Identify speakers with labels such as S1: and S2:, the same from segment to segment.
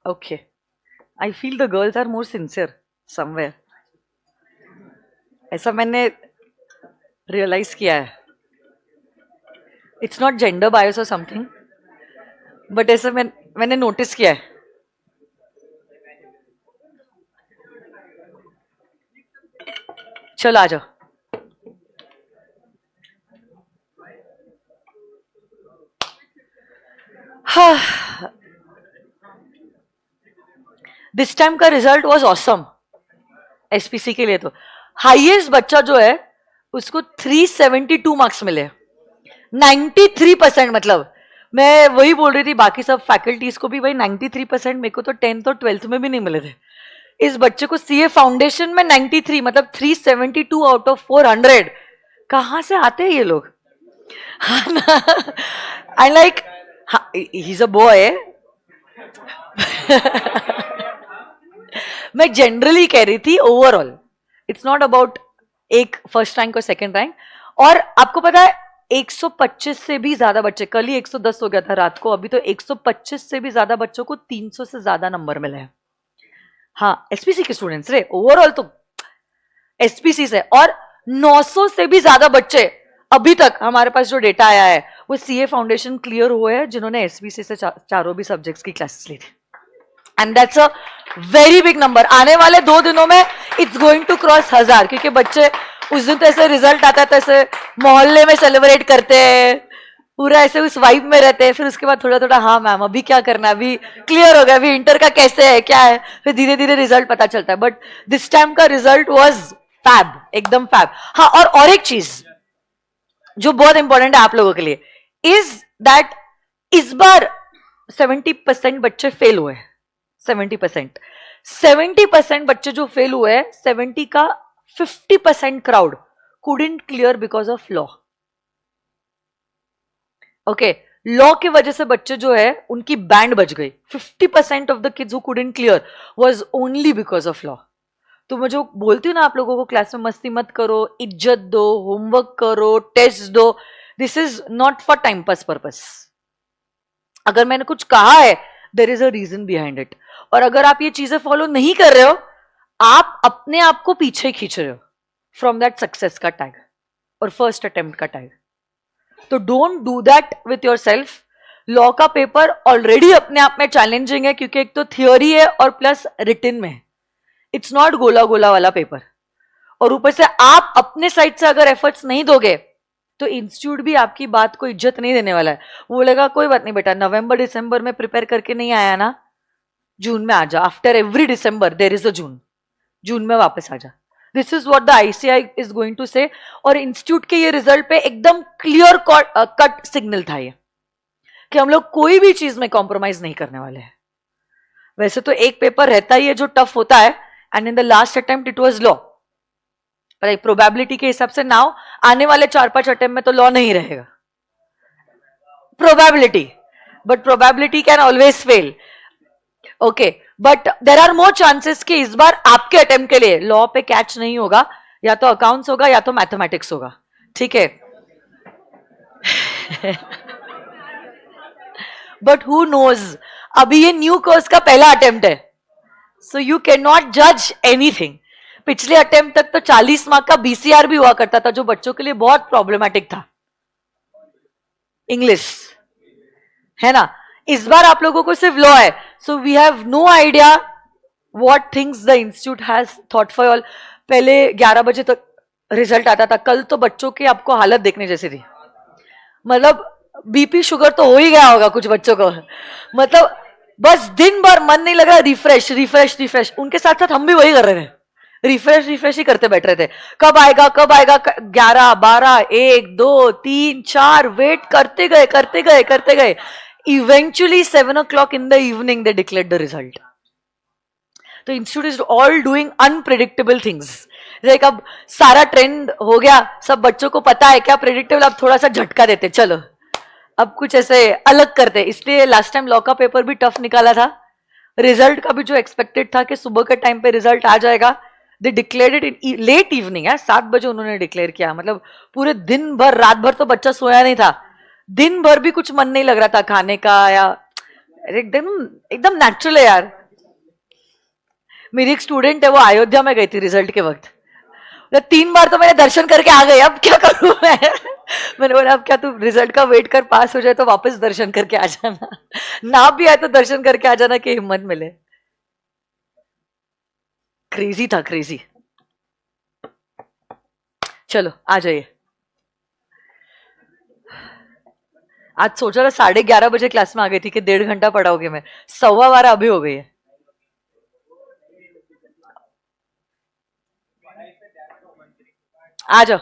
S1: Okay. I feel the girls are more sincere somewhere. ऐसा मैंने realise किया है. इट्स नॉट जेंडर बायस और समथिंग, बट ऐसा मैंने नोटिस किया है. चलो आ जाओ. दिस टाइम का रिजल्ट वॉज ऑसम. एसपीसी के लिए तो हाईएस्ट बच्चा जो है उसको 372 मार्क्स मिले. 93%. मतलब मैं वही बोल रही थी, बाकी सब फैकल्टीज को भी वही 93%. मेरे को तो 10th और 12th में भी नहीं मिले थे. इस बच्चे को सीए फाउंडेशन में 93, मतलब 372 आउट ऑफ 400. कहां से आते हैं ये लोग? I like, he is a boy. मैं जनरली कह रही थी ओवरऑल. इट्स नॉट अबाउट एक फर्स्ट रैंक और सेकंड रैंक. और आपको पता है 125 से भी ज्यादा बच्चे, कल ही 110 हो गया था रात को, अभी तो 125 से भी ज्यादा बच्चों को 300 से ज्यादा नंबर मिले हैं. हाँ, एसपीसी के स्टूडेंट्स रे, ओवरऑल तो एसपीसी से. और 900 से भी ज्यादा बच्चे अभी तक हमारे पास जो डेटा आया है वो सीए फाउंडेशन क्लियर हुए हैं जिन्होंने एसपीसी से चारों भी सब्जेक्ट्स की क्लासेस ली थी. And that's a very big number. आने वाले 2 दिनों में इट्स गोइंग टू क्रॉस 1000, क्योंकि बच्चे उस दिन तो ऐसे रिजल्ट आता है तो ऐसे मोहल्ले में सेलिब्रेट करते हैं, पूरा ऐसे उस वाइब में रहते हैं. फिर उसके बाद थोड़ा थोड़ा, हाँ मैम अभी क्या करना है, अभी क्लियर हो गया, अभी इंटर का कैसे है क्या है, फिर धीरे धीरे रिजल्ट पता चलता है. बट दिस टाइम का रिजल्ट वॉज फैब, एकदम फैब. हाँ, और एक चीज जो बहुत इंपॉर्टेंट है आप लोगों के लिए इज दैट इस बार 70% बच्चे फेल हुए. 70% बच्चे जो फेल हुए हैं, 70 का 50% crowd couldn't clear because of law. Okay, law की वजह से बच्चे जो है उनकी बैंड बच गई. 50% of the kids who couldn't clear was only because of law. तो मैं जो बोलती हूँ ना आप लोगों को, क्लास में मस्ती मत करो, इज्जत दो, होमवर्क करो, टेस्ट दो. This is not for time pass purpose. अगर मैंने कुछ कहा है, there is a reason behind it. और अगर आप ये चीजें फॉलो नहीं कर रहे हो, आप अपने आप को पीछे खींच रहे हो फ्रॉम दैट सक्सेस का टैग और फर्स्ट अटेम्प्ट का टैग. तो don't do that with your self. Law का पेपर ऑलरेडी अपने आप में चैलेंजिंग है, क्योंकि एक तो थियोरी है और प्लस रिटन में. इट्स नॉट गोला गोला वाला पेपर. और ऊपर से आप अपने साइड से अगर एफर्ट्स नहीं दोगे तो इंस्टीट्यूट भी आपकी बात को इज्जत नहीं देने वाला है. वो बोलेगा कोई बात नहीं बेटा, नवंबर दिसंबर में प्रिपेयर करके नहीं आया ना, जून में आ जा. After every December there is a June में वापस आ जा. This is what the ICI is going to say. और इंस्टीट्यूट के ये रिजल्ट पे एकदम क्लियर कट सिग्नल था ये, कि हम लोग कोई भी चीज में कॉम्प्रोमाइज नहीं करने वाले हैं. वैसे तो एक पेपर रहता ही है जो टफ होता है, and in the last attempt it was law. पर प्रोबेबिलिटी के हिसाब से नाउ आने वाले 4-5 अटेम्प्ट में तो लॉ नहीं रहेगा. Probability, but probability can always fail. Okay, but there are more chances कि इस बार आपके अटेम्प्ट के लिए लॉ पे कैच नहीं होगा, या तो अकाउंट्स होगा या तो मैथमेटिक्स होगा. ठीक है. बट हु नोज, अभी ये न्यू कोर्स का पहला अटेम्प्ट है, सो यू कैन नॉट जज एनीथिंग. पिछले अटेम्प्ट तक तो 40 मार्क का बीसीआर भी हुआ करता था, जो बच्चों के लिए बहुत प्रॉब्लमेटिक था. इंग्लिश है ना. इस बार आप लोगों को सिर्फ लॉ है, so we have no idea what things the institute has thought for all. पहले 11 बजे तक रिजल्ट आता था. कल तो बच्चों की आपको हालत देखने जैसी थी. मतलब बीपी शुगर तो हो ही गया होगा कुछ बच्चों को. मतलब बस दिन भर मन नहीं लग रहा, रिफ्रेश रिफ्रेश रिफ्रेश. उनके साथ साथ हम भी वही कर रहे थे, रिफ्रेश रिफ्रेश ही करते बैठ रहे थे. कब आएगा कब आएगा, 11, 12, 1, 2, 3, 4 वेट करते गए करते गए करते गए. Eventually 7 o'clock in the evening they declared the result. तो institute is all doing unpredictable things. Like अब सारा ट्रेंड हो गया, सब बच्चों को पता है क्या प्रिडिक्टेबल, अब थोड़ा सा झटका देते, चलो अब कुछ ऐसे अलग करते. इसलिए लास्ट टाइम लॉ का पेपर भी टफ निकाला था. रिजल्ट का भी जो एक्सपेक्टेड था कि सुबह के टाइम पे रिजल्ट आ जाएगा, they declared it in late evening है. 7 बजे उन्होंने डिक्लेयर किया. मतलब पूरे दिन भर, रात भर तो बच्चा सोया नहीं था. दिन भर भी कुछ मन नहीं लग रहा था खाने का, या एकदम एकदम नेचुरल है यार. मेरी एक स्टूडेंट है, वो अयोध्या में गई थी रिजल्ट के वक्त, 3 बार तो मैंने दर्शन करके आ गई, अब क्या करूं मैं? मैंने बोला अब क्या तू रिजल्ट का वेट कर, पास हो जाए तो वापस दर्शन करके आ जाना, ना भी आए तो दर्शन करके आ जाना कि हिम्मत मिले। क्रेजी था, क्रेजी। चलो आ जाइए। आज सोचा था 11:30 बजे क्लास में आ गई थी कि 1.5 घंटा पढ़ाओगे, मैं 12:15 अभी हो गई है। आ जाओ,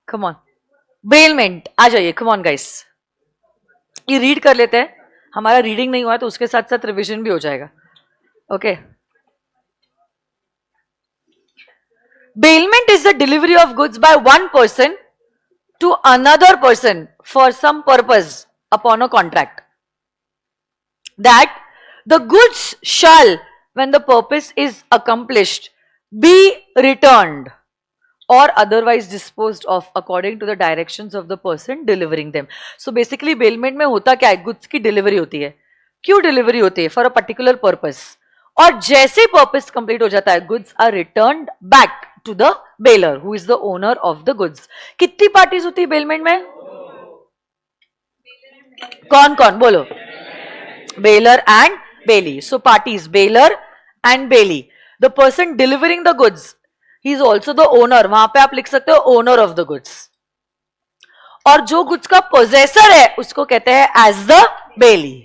S1: कम ऑन। बेलमेंट, आ जाइए, कम ऑन गाइस। ये रीड कर लेते हैं, हमारा रीडिंग नहीं हुआ तो उसके साथ साथ रिवीजन भी हो जाएगा। Okay. Bailment is the delivery of goods by one person to another person for some purpose upon a contract. That the goods shall, when the purpose is accomplished, be returned or otherwise disposed of according to the directions of the person delivering them. So basically bailment में होता क्या है, goods की delivery होती है। क्यों delivery होती है? For a particular purpose. और जैसे ही purpose complete हो जाता है, goods are returned back to the bailor who is the owner of the goods. कितनी parties होती है bailment में? कौन कौन बोलो? Bailor and bailee. So parties, bailor and bailee. The person delivering the goods, he is also the owner. वहां पे आप लिख सकते हो owner of the goods. और जो गुड्स का पोजेसर है उसको कहते हैं एज द बेली।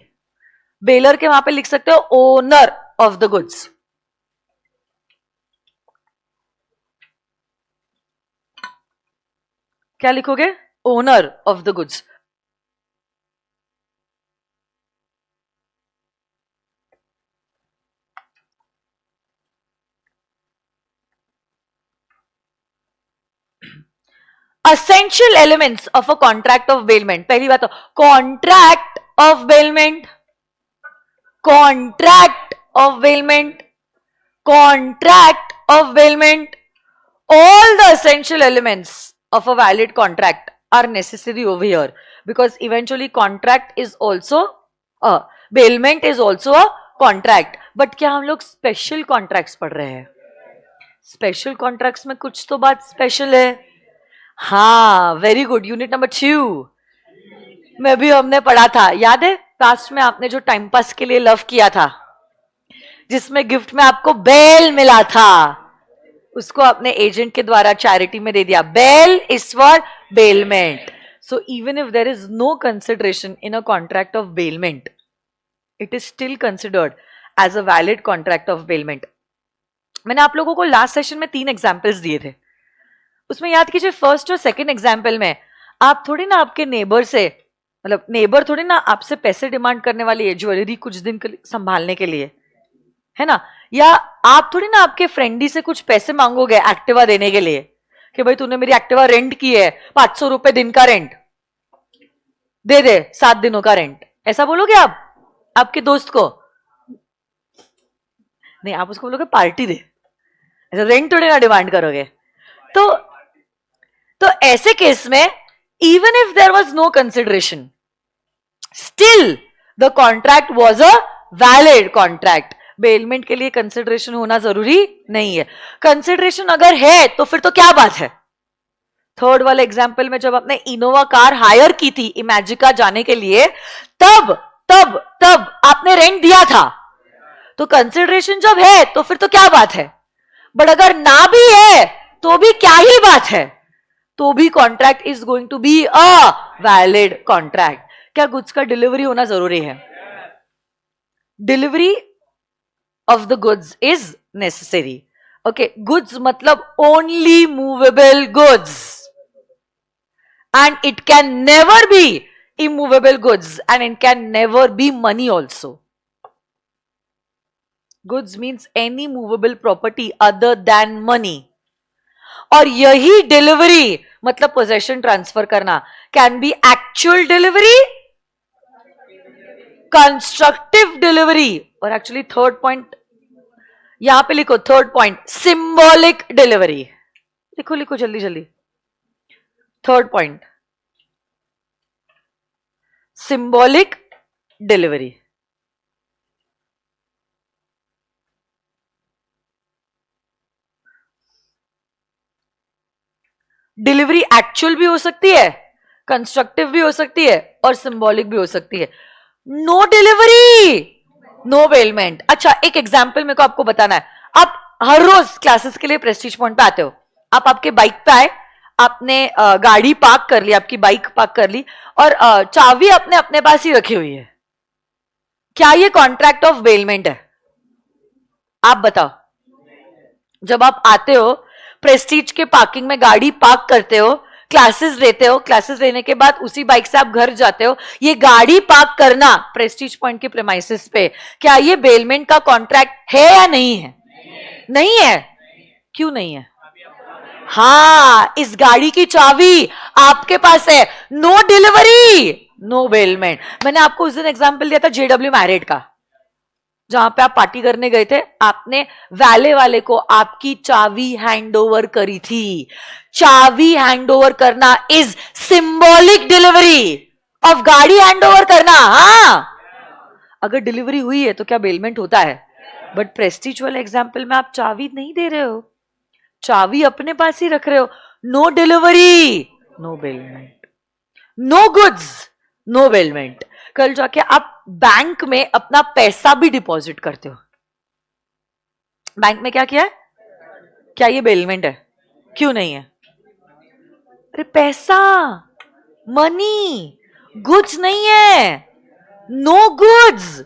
S1: बेलर के वहां पे लिख सकते हो ओनर ऑफ द गुड्स। क्या लिखोगे? Owner of the goods. Essential elements of a contract of bailment. पहली बात तो contract of bailment, contract of bailment, contract of bailment. All the essential elements of a valid contract are necessary over here because eventually contract is also a bailment is also a contract. But क्या हम लोग special contracts पढ़ रहे हैं? Special contracts में कुछ तो बात special है। हाँ, वेरी गुड। यूनिट नंबर 2 में भी हमने पढ़ा था, याद है? पास्ट में आपने जो टाइम पास के लिए लव किया था, जिसमें गिफ्ट में आपको बेल मिला था, उसको अपने एजेंट के द्वारा चैरिटी में दे दिया। Bail is for bailment. So even if there is no consideration in a contract of bailment, it is still considered as a valid contract of bailment. मैंने आप लोगों को लास्ट सेशन में 3 एग्जाम्पल्स दिए थे, उसमें याद कीजिए फर्स्ट और सेकंड एग्जाम्पल में आप थोड़ी ना आपके नेबर से, मतलब नेबर थोड़ी ना आपसे पैसे डिमांड करने वाली है ज्वेलरी कुछ दिन संभालने के लिए, है ना? या आप थोड़ी ना आपके फ्रेंडी से कुछ पैसे मांगोगे एक्टिवा देने के लिए कि भाई तूने मेरी एक्टिवा रेंट की है, 500 रुपए दिन का रेंट दे दे, 7 दिनों का रेंट। ऐसा बोलोगे आप आपके दोस्त को? नहीं, आप उसको बोलोगे पार्टी दे, ऐसा रेंट थोड़ी ना डिमांड करोगे। तो ऐसे केस में even if there was no consideration, still the contract was a valid contract. Bailment के लिए कंसिडरेशन होना जरूरी नहीं है। कंसिडरेशन अगर है तो फिर तो क्या बात है। थर्ड वाले एग्जाम्पल में जब आपने इनोवा कार हायर की थी इमेजिका जाने के लिए, तब तब तब आपने रेंट दिया था, तो कंसिडरेशन जब है तो फिर तो क्या बात है। बट अगर ना भी है तो भी क्या ही बात है, तो भी contract is going to be a valid contract. क्या गुड्स का डिलीवरी होना जरूरी है? Delivery of the goods is necessary. Okay, goods मतलब only movable goods and it can never be immovable goods and it can never be money also. Goods means any movable property other than money. और यही delivery मतलब possession transfer करना can be actual delivery, constructive delivery, और actually third point यहां पे लिखो, third point symbolic delivery. लिखो लिखो जल्दी जल्दी, third point symbolic delivery. Delivery actual भी हो सकती है, कंस्ट्रक्टिव भी हो सकती है और सिंबॉलिक भी हो सकती है. No delivery, no bailment. अच्छा, एक एग्जाम्पल मेरे को आपको बताना है. आप हर रोज क्लासेस के लिए प्रेस्टीज पॉइंट पे आते हो. आप आपके बाइक पे आए, आपने गाड़ी पार्क कर ली, आपकी बाइक पार्क कर ली और चाबी आपने अपने पास ही रखी हुई है. क्या ये कॉन्ट्रैक्ट ऑफ बेलमेंट है? आप बताओ. जब आप आते हो, प्रेस्टीज के पार्किंग में गाड़ी पार्क करते हो, क्लासेस लेते हो, क्लासेस लेने के बाद उसी बाइक से आप घर जाते हो, ये गाड़ी पार्क करना प्रेस्टीज पॉइंट के प्रेमाइसिस पे, क्या ये बेलमेंट का कॉन्ट्रैक्ट है या नहीं है? नहीं है. क्यों नहीं है? हाँ, इस गाड़ी की चाबी आपके पास है. No delivery, no bailment. मैंने आपको उस दिन एग्जांपल दिया था जेडब्ल्यू मैरिड का, जहां पे आप पार्टी करने गए थे. आपने वैले वाले को आपकी चाबी हैंड ओवर करी थी. चाबी हैंड ओवर करना इज सिंबॉलिक डिलीवरी ऑफ गाड़ी हैंड ओवर करना. हाँ, अगर डिलीवरी हुई है तो क्या बेलमेंट होता है? बट प्रेस्टीज वाले एग्जाम्पल में आप चाबी नहीं दे रहे हो, चाबी अपने पास ही रख रहे हो. No delivery, no bailment. No goods, no bailment. कल जाके आप बैंक में अपना पैसा भी डिपॉजिट करते हो. बैंक में क्या किया है? क्या ये बेलमेंट है? क्यों नहीं है? अरे पैसा, मनी, गुड्स नहीं है. No goods,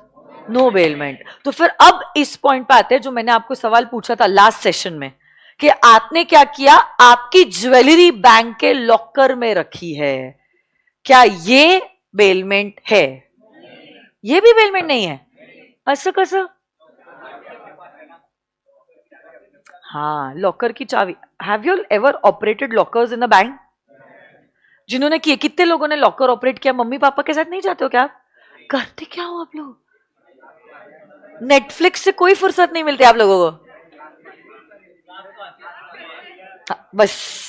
S1: no bailment. तो फिर अब इस पॉइंट पे आते हैं जो मैंने आपको सवाल पूछा था लास्ट सेशन में, कि आपने क्या किया? आपकी ज्वेलरी बैंक के लॉकर में रखी है. क्या ये बेलमेंट है? ये भी बेलमेंट नहीं है. असं कसं? हाँ, लॉकर की चाबी. Have you ever operated lockers in a bank? जिन्होंने किए, कितने लोगों ने लॉकर ऑपरेट किया? मम्मी पापा के साथ नहीं जाते हो क्या आप? करते क्या हो आप लोग? नेटफ्लिक्स से कोई फुर्सत नहीं मिलती आप लोगों को. हाँ, बस.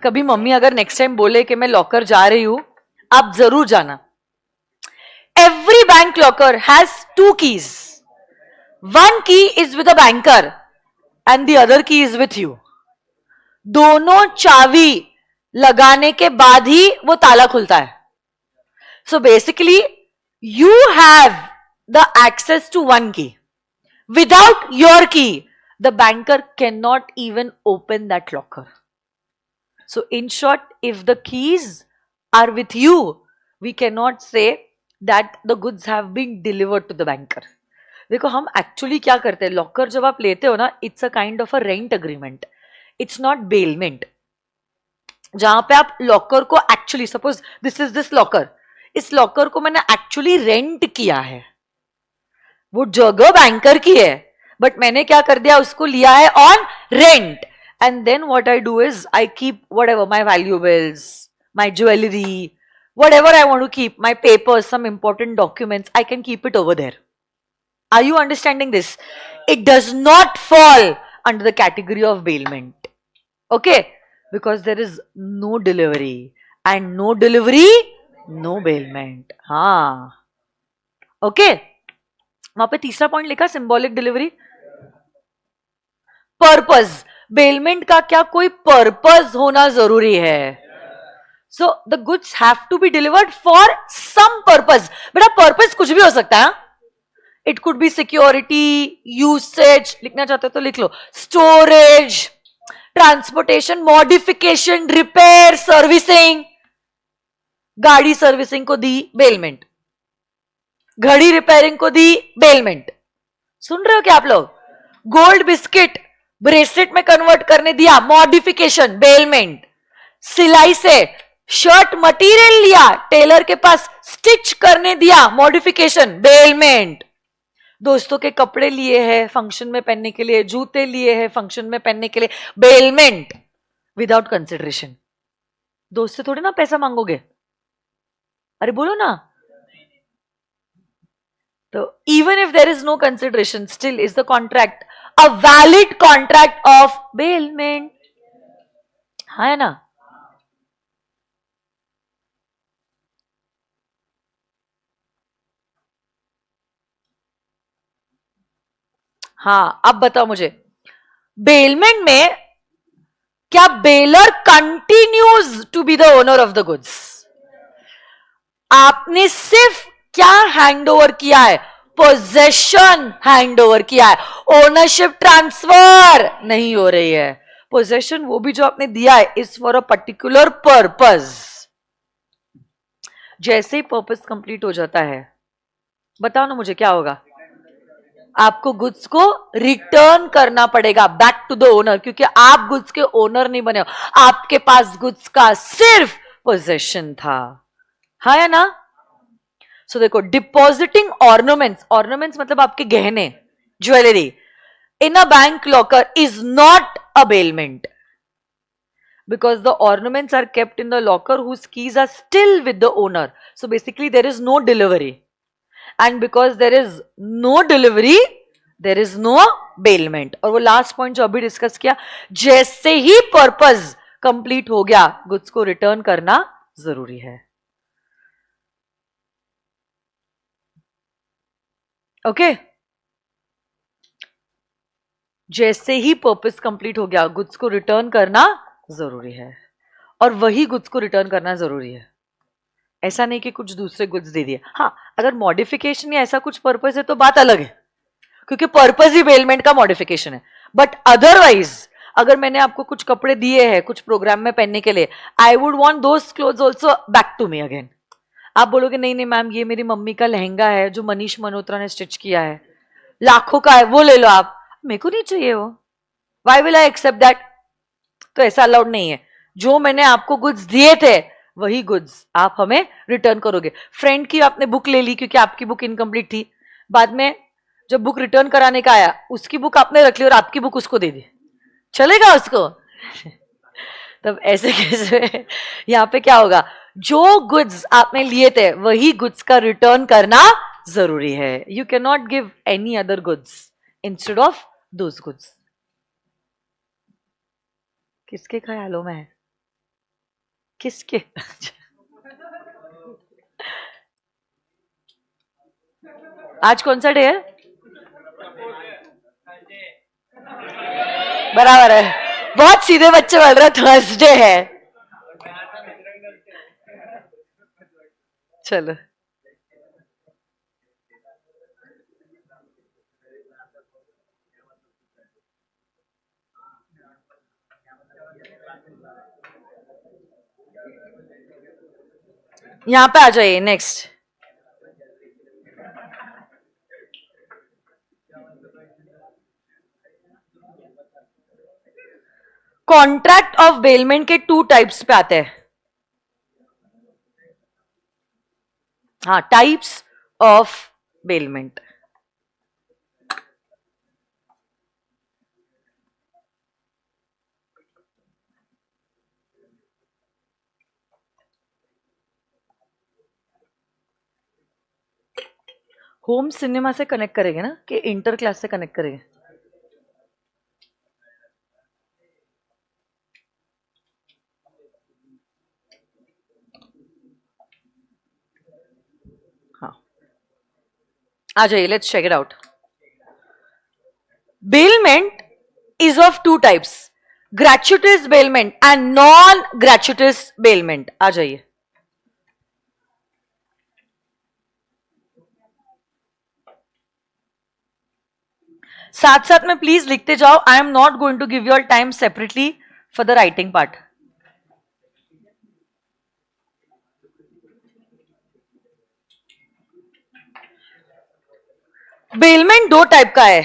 S1: कभी मम्मी अगर नेक्स्ट टाइम बोले कि मैं लॉकर जा रही हूं, आप जरूर जाना. Every bank locker has two keys. One key is with a banker and the other key is with you. दोनों चाबी लगाने के बाद ही वो ताला खुलता है. So basically you have the access to one key. Without your key the banker can not even open that locker. So in short, if the keys are with you, we cannot say that the goods have been delivered to the banker. देखो, हम actually क्या करते हैं, locker जब आप लेते हो ना, it's a kind of a rent agreement, it's not bailment. जहां पे आप लॉकर को actually, suppose this is this locker, इस लॉकर को मैंने एक्चुअली रेंट किया है. वो जगह बैंकर की है, बट मैंने क्या कर दिया, उसको लिया है on rent. And then what I do is I keep whatever my valuables, my jewelry, whatever I want to keep, my papers, some important documents, I can keep it over there. Are you understanding this? It does not fall under the category of bailment. Okay? Because there is no delivery. And no delivery, no bailment. हाँ. Okay? वहां पे तीसरा point लिखा, symbolic delivery. Purpose. Bailment का क्या कोई purpose होना जरूरी है? So the goods have to be delivered for some purpose. बेटा, पर्पस कुछ भी हो सकता है. It could be security, usage, लिखना चाहते हो तो लिख लो, storage, transportation, modification, repair, servicing. गाड़ी सर्विसिंग को दी बेलमेंट, घड़ी रिपेयरिंग को दी बेलमेंट. सुन रहे हो क्या आप लोग? गोल्ड बिस्किट ब्रेसलेट में कन्वर्ट करने दिया, मॉडिफिकेशन, बेलमेंट. सिलाई से शर्ट मटेरियल लिया, टेलर के पास स्टिच करने दिया, मॉडिफिकेशन, बेलमेंट. दोस्तों के कपड़े लिए हैं फंक्शन में पहनने के लिए, जूते लिए हैं फंक्शन में पहनने के लिए, बेलमेंट. Without consideration. दोस्त से थोड़ी ना पैसा मांगोगे, अरे बोलो ना. तो even if there is no consideration, still is the contract a valid contract of bailment. है ना? हाँ, अब बताओ मुझे, बेलमेंट में क्या bailor continues to be the owner of the goods? आपने सिर्फ क्या हैंड ओवर किया है? पोजेशन हैंड ओवर किया है, ओनरशिप ट्रांसफर नहीं हो रही है। पोजेशन वो भी जो आपने दिया है is for a particular purpose. जैसे ही पर्पज कंप्लीट हो जाता है, बताओ ना मुझे क्या होगा? आपको गुड्स को रिटर्न करना पड़ेगा बैक टू द ओनर, क्योंकि आप गुड्स के ओनर नहीं बने हो, आपके पास गुड्स का सिर्फ पोजेशन था। हाँ या ना? सो देखो, डिपॉजिटिंग ऑर्नामेंट्स, ऑर्नामेंट्स मतलब आपके गहने, jewellery, in a bank locker is not a bailment, because the ornaments are kept in the locker whose keys are still with the owner. So basically there is no delivery, and because there is no delivery there is no bailment. और वो last point जो अभी discuss किया, जैसे ही purpose complete हो गया goods को return करना जरूरी है। ओके जैसे ही पर्पस कंप्लीट हो गया गुड्स को रिटर्न करना जरूरी है, और वही गुड्स को रिटर्न करना जरूरी है। ऐसा नहीं कि कुछ दूसरे गुड्स दे दिए। हाँ, अगर मॉडिफिकेशन या ऐसा कुछ पर्पस है तो बात अलग है, क्योंकि पर्पस ही बेलमेंट का मॉडिफिकेशन है। बट अदरवाइज अगर मैंने आपको कुछ कपड़े दिए हैं कुछ प्रोग्राम में पहनने के लिए, I would want those clothes also back to me again. आप बोलोगे नहीं नहीं मैम, ये मेरी मम्मी का लहंगा है जो मनीष मल्होत्रा ने स्टिच किया है, लाखों का है, वो ले लो आप, मेरे को नहीं चाहिए वो, why will I accept that? तो ऐसा अलाउड नहीं है। जो मैंने आपको गुड्स दिए थे वही गुड्स आप हमें रिटर्न करोगे। फ्रेंड की आपने बुक ले ली क्योंकि आपकी बुक इनकम्प्लीट थी, बाद में जब बुक रिटर्न कराने का आया उसकी बुक आपने रख ली और आपकी बुक उसको दे दी, चलेगा उसको? तब ऐसे कैसे? यहां पे क्या होगा, जो गुड्स आपने लिए थे वही गुड्स का रिटर्न करना जरूरी है। You can not give any other goods instead of those goods. किसके ख्यालों में है? किसके? आज कौन सा डे है? बराबर है, बहुत सीधे बच्चे बोल रहे, थर्सडे है। चलो यहां पे आ जाइए, नेक्स्ट। कॉन्ट्रैक्ट ऑफ बेलमेंट के टू टाइप्स पे आते हैं। हाँ, types of bailment. Home cinema से कनेक्ट करेंगे ना कि इंटर क्लास से कनेक्ट करेंगे? हाँ आ जाइए, let's check it out. Bailment is of two types, gratuitous bailment and non gratuitous bailment। आ जाइए। साथ साथ में प्लीज लिखते जाओ, I am not going to give your time separately for the writing part. Bailment दो टाइप का है,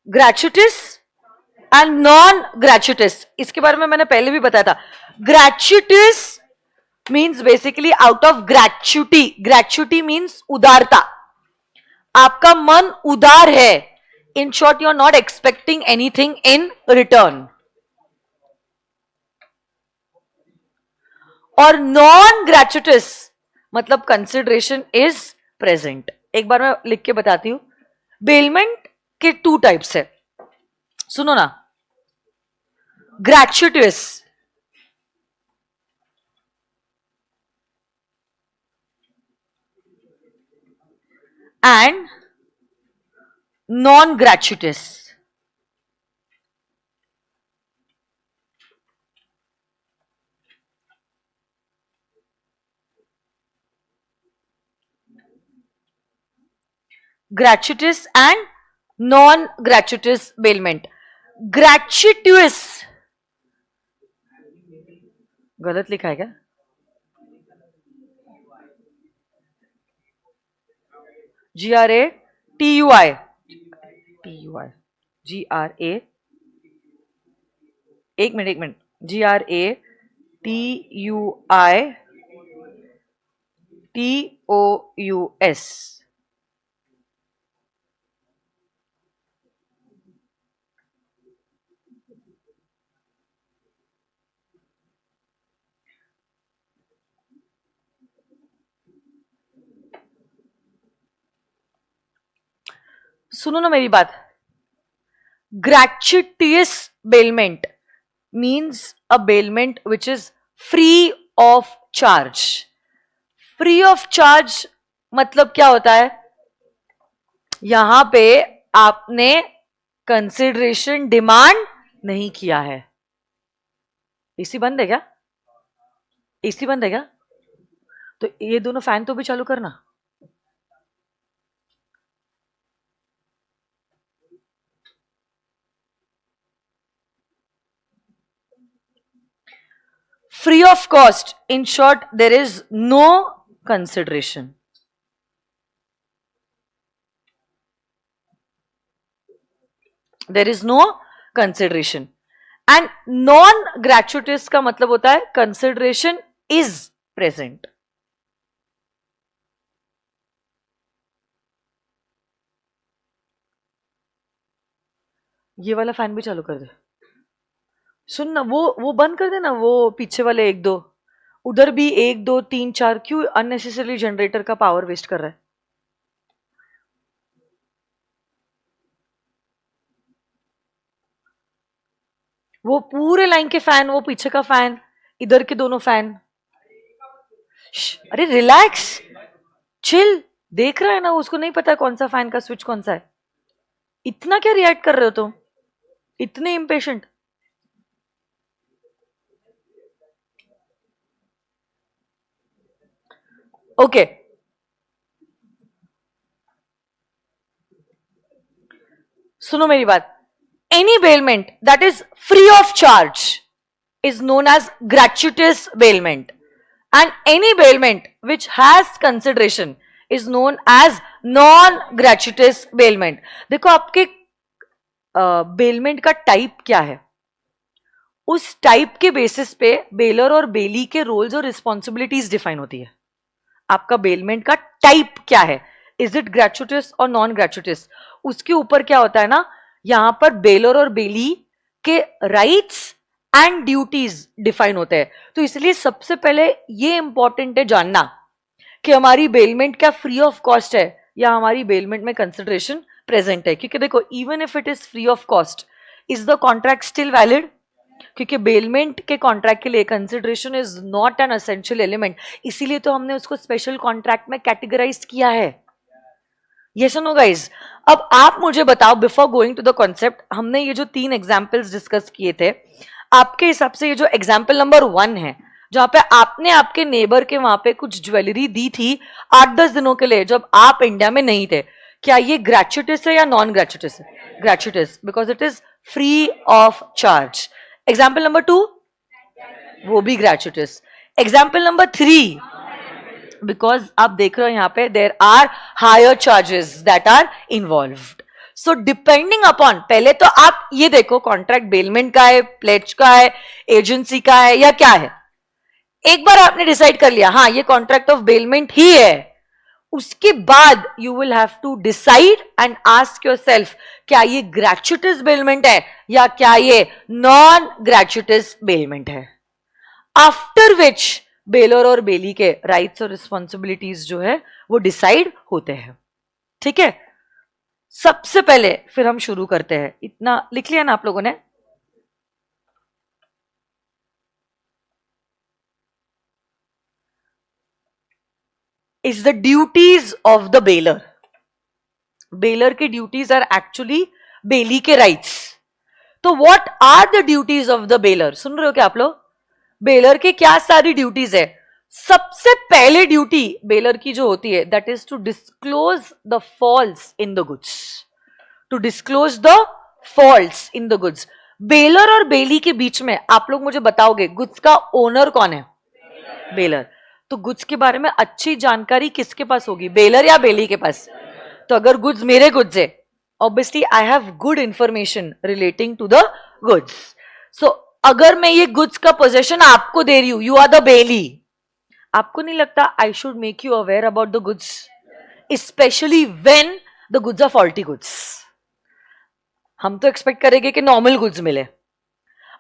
S1: ग्रेचुटिस एंड नॉन ग्रेचुटिस। इसके बारे में मैंने पहले भी बताया था। Gratuitous means basically out of gratuity. Gratuity means उदारता, आपका मन उदार है, in short you are not expecting anything in return. और नॉन ग्रेचुटिस मतलब कंसिडरेशन इज प्रेजेंट। एक बार मैं लिख के बताती हूं। बेलमेंट के टू टाइप्स है, सुनो ना। Gratuitous and non gratuitous. gratuitous and non-gratuitous bailment. Gratuitous गलत लिखा है क्या? GRATUI TUI GRA एक मिनट GRATUITOUS सुनो ना मेरी बात. Gratuitous bailment means a bailment which is free of charge. Free of charge मतलब क्या होता है? यहां पे आपने कंसिडरेशन डिमांड नहीं किया है. एसी बंद है क्या? एसी बंद है क्या? तो ये दोनों फैन तो भी चालू करना. Free of cost. In short, there is no consideration. There is no consideration. And non-gratuitous का मतलब होता है consideration is present. ये वाला फैन भी चालू कर दे. सुन ना, वो बंद कर देना, वो पीछे वाले एक दो. उधर भी 1 2 3 4 क्यों अननेसेसरली जनरेटर का पावर वेस्ट कर रहा है? वो पूरे लाइन के फैन, वो पीछे का फैन, इधर के दोनों फैन. अरे रिलैक्स, चिल. देख रहा है ना, उसको नहीं पता कौन सा फैन का स्विच कौन सा है. इतना क्या रिएक्ट कर रहे हो तुम? इतने इम्पेशेंट. ओके, सुनो मेरी बात. Any bailment that is free of charge is known as gratuitous bailment, and any bailment which has consideration is known as non-gratuitous bailment. देखो आपके बेलमेंट का टाइप क्या है, उस टाइप के बेसिस पे बेलर और बेली के रोल्स और रिस्पॉन्सिबिलिटीज डिफाइन होती है. आपका बेलमेंट का टाइप क्या है, इज इट ग्रेचुटस और नॉन ग्रेचुटस, उसके ऊपर क्या होता है ना, यहां पर बेलर और बेली के राइट्स एंड ड्यूटीज डिफाइन होते हैं. तो इसलिए सबसे पहले ये इंपॉर्टेंट है जानना कि हमारी बेलमेंट क्या फ्री ऑफ कॉस्ट है या हमारी बेलमेंट में कंसिडरेशन प्रेजेंट है. क्योंकि देखो, even if it is free of cost, is the contract still valid? क्योंकि बेलमेंट के कॉन्ट्रैक्ट के लिए consideration is not an essential element, इसीलिए तो हमने उसको स्पेशल कॉन्ट्रैक्ट में कैटेगराइज किया है. यस और नो गाइस? अब आप मुझे बताओ, before going to the concept, हमने ये जो 3 एग्जांपल्स डिस्कस किए थे, आपके हिसाब से ये जो एग्जांपल नंबर 1 है, जहां पे आपने आपके नेबर के वहां पे कुछ ज्वेलरी दी थी 8-10 दिनों के लिए जब आप इंडिया में नहीं थे, क्या ये ग्रेचुटस है या नॉन ग्रेचुटस है? Gratuitous, because it is free of charge. Example number 2, वो भी ग्रेचुटस. एग्जाम्पल नंबर 3, बिकॉज आप देख रहे हो यहां पे there are hire charges that are involved. So depending upon, पहले तो आप ये देखो कॉन्ट्रैक्ट बेलमेंट का है, प्लेज का है, एजेंसी का है या क्या है. एक बार आपने डिसाइड कर लिया हाँ ये कॉन्ट्रैक्ट ऑफ बेलमेंट ही है, उसके बाद you will have to decide and ask yourself क्या ये ग्रेचुटस बेलमेंट है या क्या ये नॉन ग्रेचुटस बेलमेंट है. आफ्टर विच बेलर और बेली के राइट्स और रिस्पॉन्सिबिलिटीज जो है वो डिसाइड होते हैं. ठीक है, सबसे पहले फिर हम शुरू करते हैं. इतना लिख लिया ना आप लोगों ने? Is the duties of the bailor. Bailor के ड्यूटीज आर एक्चुअली बेली के राइट्स. तो what are the duties of the bailor? सुन रहे हो क्या आप लोग? बेलर के क्या सारी ड्यूटीज है? सबसे पहले ड्यूटी बेलर की जो होती है that is to disclose the faults in the goods, to disclose the faults in the goods. Bailor और बेली के बीच में आप लोग मुझे बताओगे गुड्स का ओनर कौन है? बेलर। तो गुड्स के बारे में अच्छी जानकारी किसके पास होगी, बेलर या बेली के पास? तो अगर गुड्स मेरे गुड्स है, obviously I have good information relating to the goods. So अगर मैं ये गुड्स का पोजेशन आपको दे रही हूं, यू आर द बेली, आपको नहीं लगता I should make you aware about the goods, specially when the goods are faulty goods? हम तो एक्सपेक्ट करेंगे कि नॉर्मल गुड्स मिले,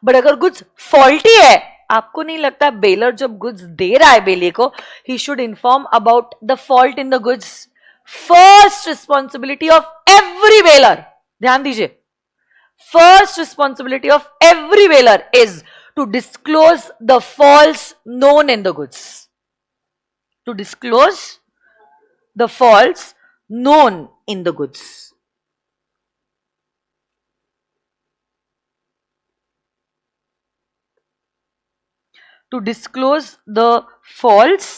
S1: बट अगर गुड्स फॉल्टी है, आपको नहीं लगता बेलर जब गुड्स दे रहा है बेली को, he should inform about the fault in the goods? First responsibility of every bailor, ध्यान दीजिए, first responsibility of every bailor is to disclose the faults known in the goods, to disclose the faults known in the goods. To disclose the faults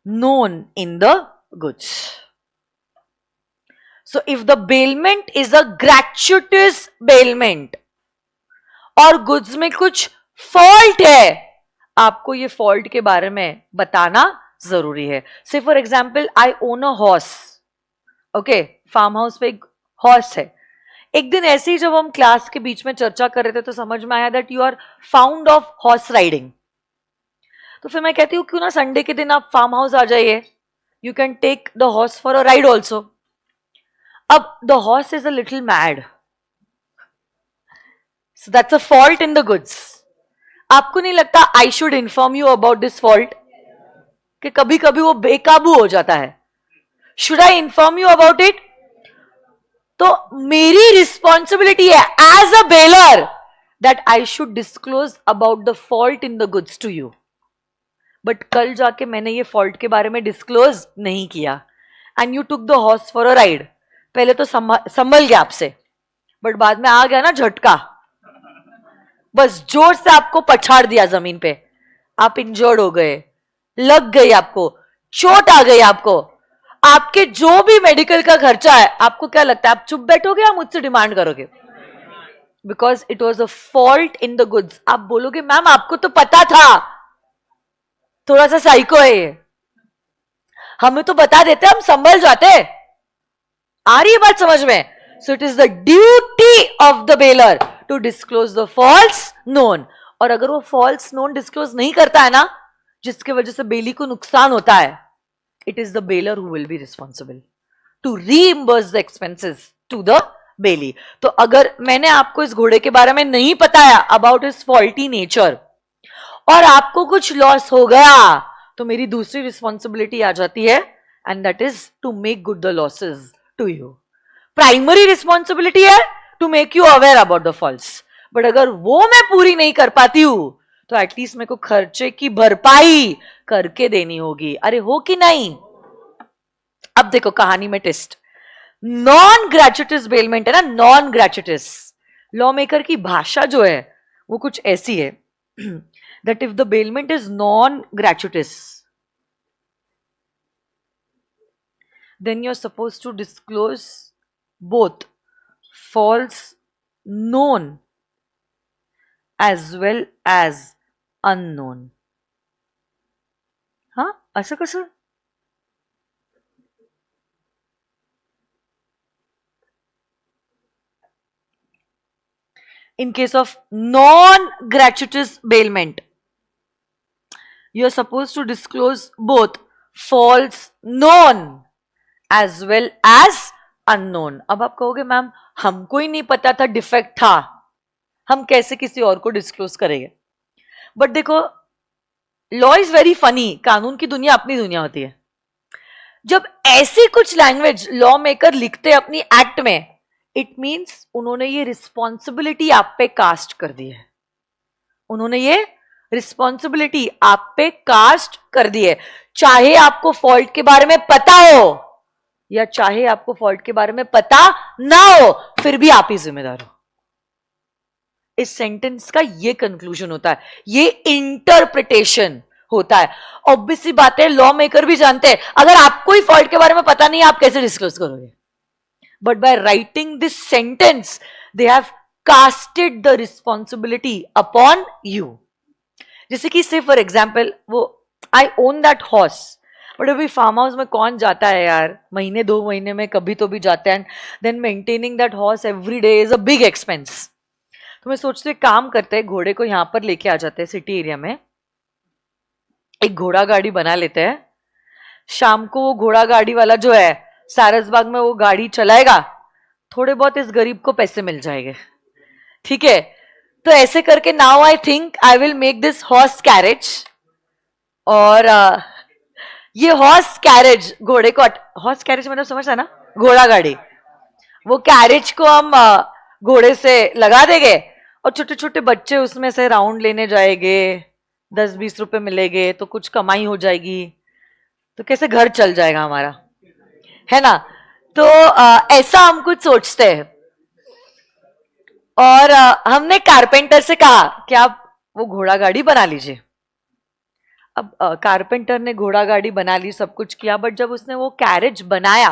S1: known in the goods. So if the bailment is a gratuitous bailment और goods में कुछ fault है, आपको ये fault के बारे में बताना जरूरी है। Say for example, I own a horse. Okay, farm house पे एक हॉर्स है। एक दिन ऐसे ही जब हम क्लास के बीच में चर्चा कर रहे थे तो समझ में आया that you are found of horse riding. तो फिर मैं कहती हूँ क्यों ना संडे के दिन आप फार्म हाउस आ जाइए, you can take the horse for a ride also. अब the horse is a little mad, so that's a fault in the goods. आपको नहीं लगता I should inform you about this fault, कि कभी कभी वो बेकाबू हो जाता है? Should I inform you about it? तो मेरी रिस्पॉन्सिबिलिटी है as a bailor that I should disclose about the fault in the goods to you. But कल जाके मैंने ये फॉल्ट के बारे में डिस्क्लोज नहीं किया and you took the horse for a ride. पहले तो संभल गया आपसे, बट बाद में आ गया ना झटका, बस जोर से आपको पछाड़ दिया जमीन पे, आप इंजर्ड हो गए, लग गई आपको चोट, आ गई आपको, आपके जो भी मेडिकल का खर्चा है, आपको क्या लगता है आप चुप बैठोगे या मुझसे डिमांड करोगे? Because it was a fault in the goods. आप बोलोगे मैम आपको तो पता था, थोड़ा सा साइको है ये, हमें तो बता देते हम संभल जाते। आ रही है बात समझ में? So it is the duty of the bailor to disclose the faults known. और अगर वो फॉल्स नोन डिस्क्लोज नहीं करता है ना, जिसकी वजह से बेली को नुकसान होता है, it is the bailor who will be responsible to reimburse the expenses to the bailee. तो अगर मैंने आपको इस घोड़े के बारे में नहीं बताया अबाउट इज फॉल्टी नेचर और आपको कुछ लॉस हो गया, तो मेरी दूसरी रिस्पॉन्सिबिलिटी आ जाती है and that is to make good the losses to you. Primary responsibility है to make you aware about the faults, but अगर वो मैं पूरी नहीं कर पाती हूं तो एटलीस्ट मेरे को खर्चे की भरपाई करके देनी होगी। अरे हो कि नहीं? अब देखो कहानी में टेस्ट, नॉन ग्रेचुइटस बेलमेंट है ना, नॉन ग्रेचुइटस। लॉ मेकर की भाषा जो है वो कुछ ऐसी है that if the bailment is non-gratuitous, then you're supposed to disclose both false known as well as unknown. हाँ, असं कसं? In case of non-gratuitous bailment, you are supposed to disclose both false known as well as unknown. अब आप कहोगे ma'am हमको ही नहीं पता था डिफेक्ट था, हम कैसे किसी और को डिस्क्लोज करेंगे? बट देखो लॉ इज वेरी फनी, कानून की दुनिया अपनी दुनिया होती है। जब ऐसी कुछ लैंग्वेज लॉ मेकर लिखते अपनी एक्ट में, इट मीन्स उन्होंने ये रिस्पॉन्सिबिलिटी आप पे कास्ट कर दी है, उन्होंने ये रिस्पॉन्सिबिलिटी आप पे कास्ट कर दी है। चाहे आपको फॉल्ट के बारे में पता हो या चाहे आपको फॉल्ट के बारे में पता ना हो, फिर भी आप ही जिम्मेदार हो। इस सेंटेंस का ये कंक्लूजन होता है, ये इंटरप्रिटेशन होता है। ऑब्वियसली बात है, लॉ मेकर भी जानते हैं, अगर आपको ही फॉल्ट के बारे में पता नहीं है, आप कैसे डिस्क्लोज करोगे? But by writing this sentence they have casted the responsibility upon you. जैसे कि से फॉर एग्जाम्पल, वो आई ओन दैट हॉर्स, बट अभी फार्म हाउस में कौन जाता है यार, महीने 2 महीने में कभी तो भी जाते हैं, then maintaining that horse every day is a big expense. तो मैं सोचती हूँ काम करते हैं, घोड़े को यहां पर लेके आ जाते हैं सिटी एरिया में, एक घोड़ा गाड़ी बना लेते हैं, शाम को वो घोड़ा गाड़ी वाला जो है सारसबाग में वो गाड़ी चलाएगा, थोड़े बहुत इस गरीब को पैसे मिल जाएंगे, ठीक है? तो ऐसे करके now I think I will make this horse carriage, और ये हॉर्स कैरेज, घोड़े को हॉर्स कैरेज मतलब समझता ना, घोड़ा गाड़ी, वो कैरेज को हम घोड़े से लगा देंगे और छोटे छोटे बच्चे उसमें से राउंड लेने जाएंगे, 10-20 रुपए मिलेंगे तो कुछ कमाई हो जाएगी, तो कैसे घर चल जाएगा हमारा, है ना? तो ऐसा हम कुछ सोचते हैं। और हमने कारपेंटर से कहा कि आप वो घोड़ा गाड़ी बना लीजिए। अब कारपेंटर ने घोड़ा गाड़ी बना ली, सब कुछ किया, बट जब उसने वो कैरेज बनाया,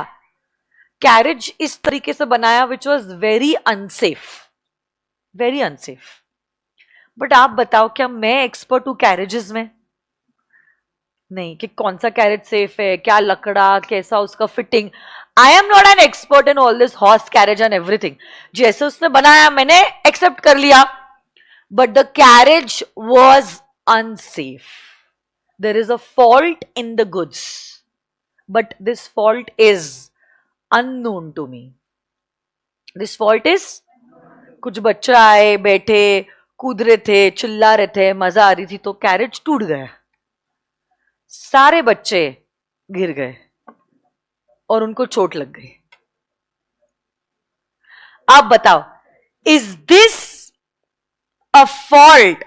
S1: कैरेज इस तरीके से बनाया which was very unsafe, very unsafe. But आप बताओ, क्या मैं एक्सपर्ट हूं कैरेजेस में? नहीं, कि कौन सा कैरेज सेफ है, क्या लकड़ा, कैसा उसका fitting, I am not an expert in all this horse carriage and everything. जैसे उसने बनाया मैंने एक्सेप्ट कर लिया, but the carriage was unsafe. There is a fault in the goods, but this fault is unknown to me. This fault is, कुछ बच्चे आए, बैठे, कूद रहे थे, चिल्ला रहे थे, मजा आ रही थी, तो कैरेज टूट गया, सारे बच्चे गिर गए और उनको चोट लग गई। आप बताओ, is this a fault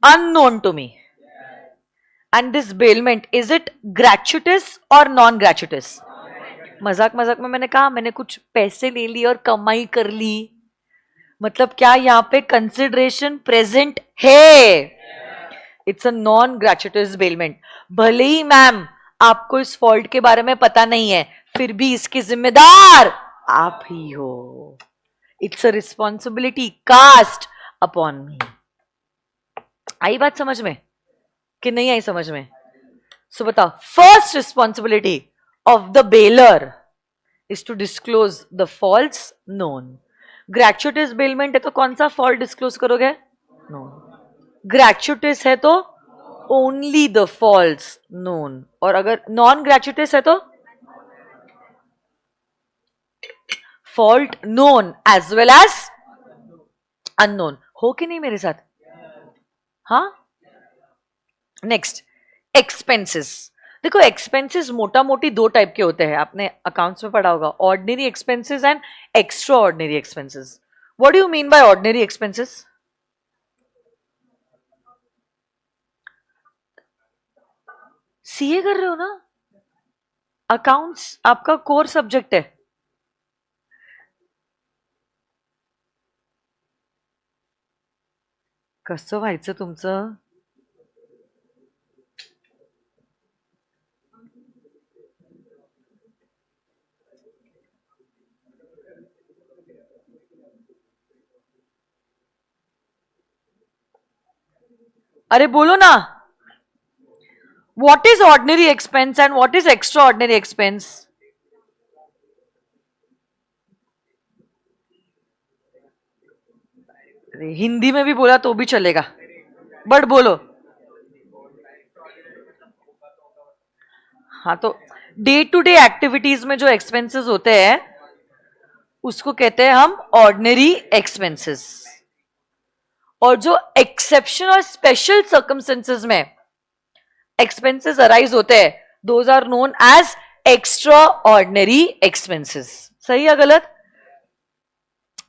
S1: unknown to me? And this bailment, is it gratuitous और नॉन ग्रेचुटस? मजाक मजाक में मैंने कहा मैंने कुछ पैसे ले लिए और कमाई कर ली, मतलब क्या यहां पे कंसिडरेशन प्रेजेंट है? It's a non gratuitous bailment. भले ही मैम आपको इस फॉल्ट के बारे में पता नहीं है, फिर भी इसकी जिम्मेदार आप ही हो। It's a responsibility cast upon me. आई बात समझ में कि नहीं आई समझ में? सो बताओ, first responsibility of the bailor is to disclose the faults known. Gratuitous bailment है तो कौन सा फॉल्ट डिस्क्लोज करोगे? नोन। ग्रेचुटस है तो ओनली द फॉल्ट्स नोन, और अगर नॉन ग्रेचुटस है तो fault known as well as unknown. हो कि नहीं मेरे साथ? हाँ। Next, expenses. देखो, एक्सपेंसेस मोटा मोटी 2 टाइप के होते हैं, आपने अकाउंट्स में पढ़ा होगा, ordinary expenses and extra ordinary expenses. What do you mean by ordinary expenses? CA कर रहे हो ना, अकाउंट्स आपका कोर सब्जेक्ट है। कसं व्हायचं तुमचं? अरे बोलो ना, what is ordinary expense and what is extra ordinary expense? Hindi में भी बोला तो भी चलेगा, बट बोलो। हाँ, तो डे टू डे एक्टिविटीज में जो एक्सपेंसेस होते हैं उसको कहते हैं हम ऑर्डिनरी एक्सपेंसेस, और जो एक्सेप्शन और स्पेशल सर्कमस्टेंसेस में एक्सपेंसेस अराइज होते हैं, those are known as extraordinary expenses. सही या गलत?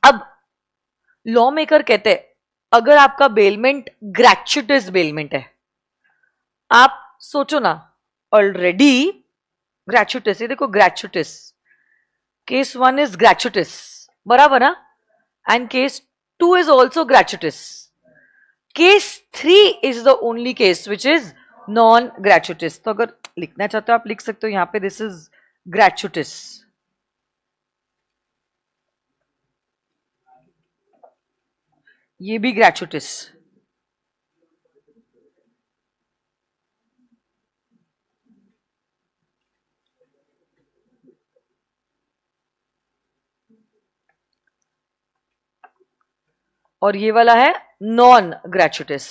S1: अब लॉ मेकर कहते हैं अगर आपका बेलमेंट ग्रेचुटस बेलमेंट है, आप सोचो ना, ऑलरेडी ग्रेचुटस, ये देखो ग्रेचुटस, केस 1 इज ग्रेचुटस, बराबर ना, and case 2 is also gratuitous. Case 3 is the only case which is non gratuitous. तो अगर लिखना चाहते हो आप लिख सकते हो यहां पे, दिस इज ग्रेचुइटिस। ये भी ग्रेचुइटिस। और ये वाला है नॉन ग्रेचुइटिस।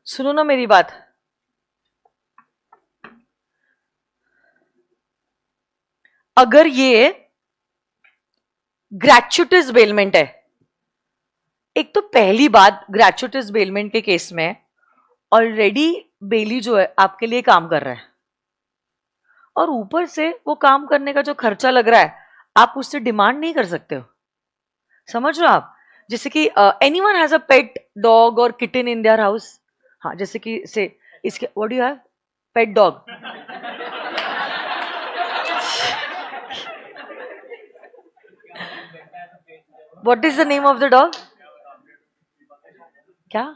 S1: सुनो ना मेरी बात, अगर ये ग्रेचुइटिस बेलमेंट है, एक तो पहली बात, ग्रेचुइटिस बेलमेंट के केस में ऑलरेडी बेली जो है आपके लिए काम कर रहा है, और ऊपर से वो काम करने का जो खर्चा लग रहा है आप उससे डिमांड नहीं कर सकते हो। समझ रहे हो आप? जैसे कि anyone has a pet dog और किटन इन देयर हाउस। हाँ, जैसे कि से इसके what do you have? Pet dog. What is the name of the dog? क्या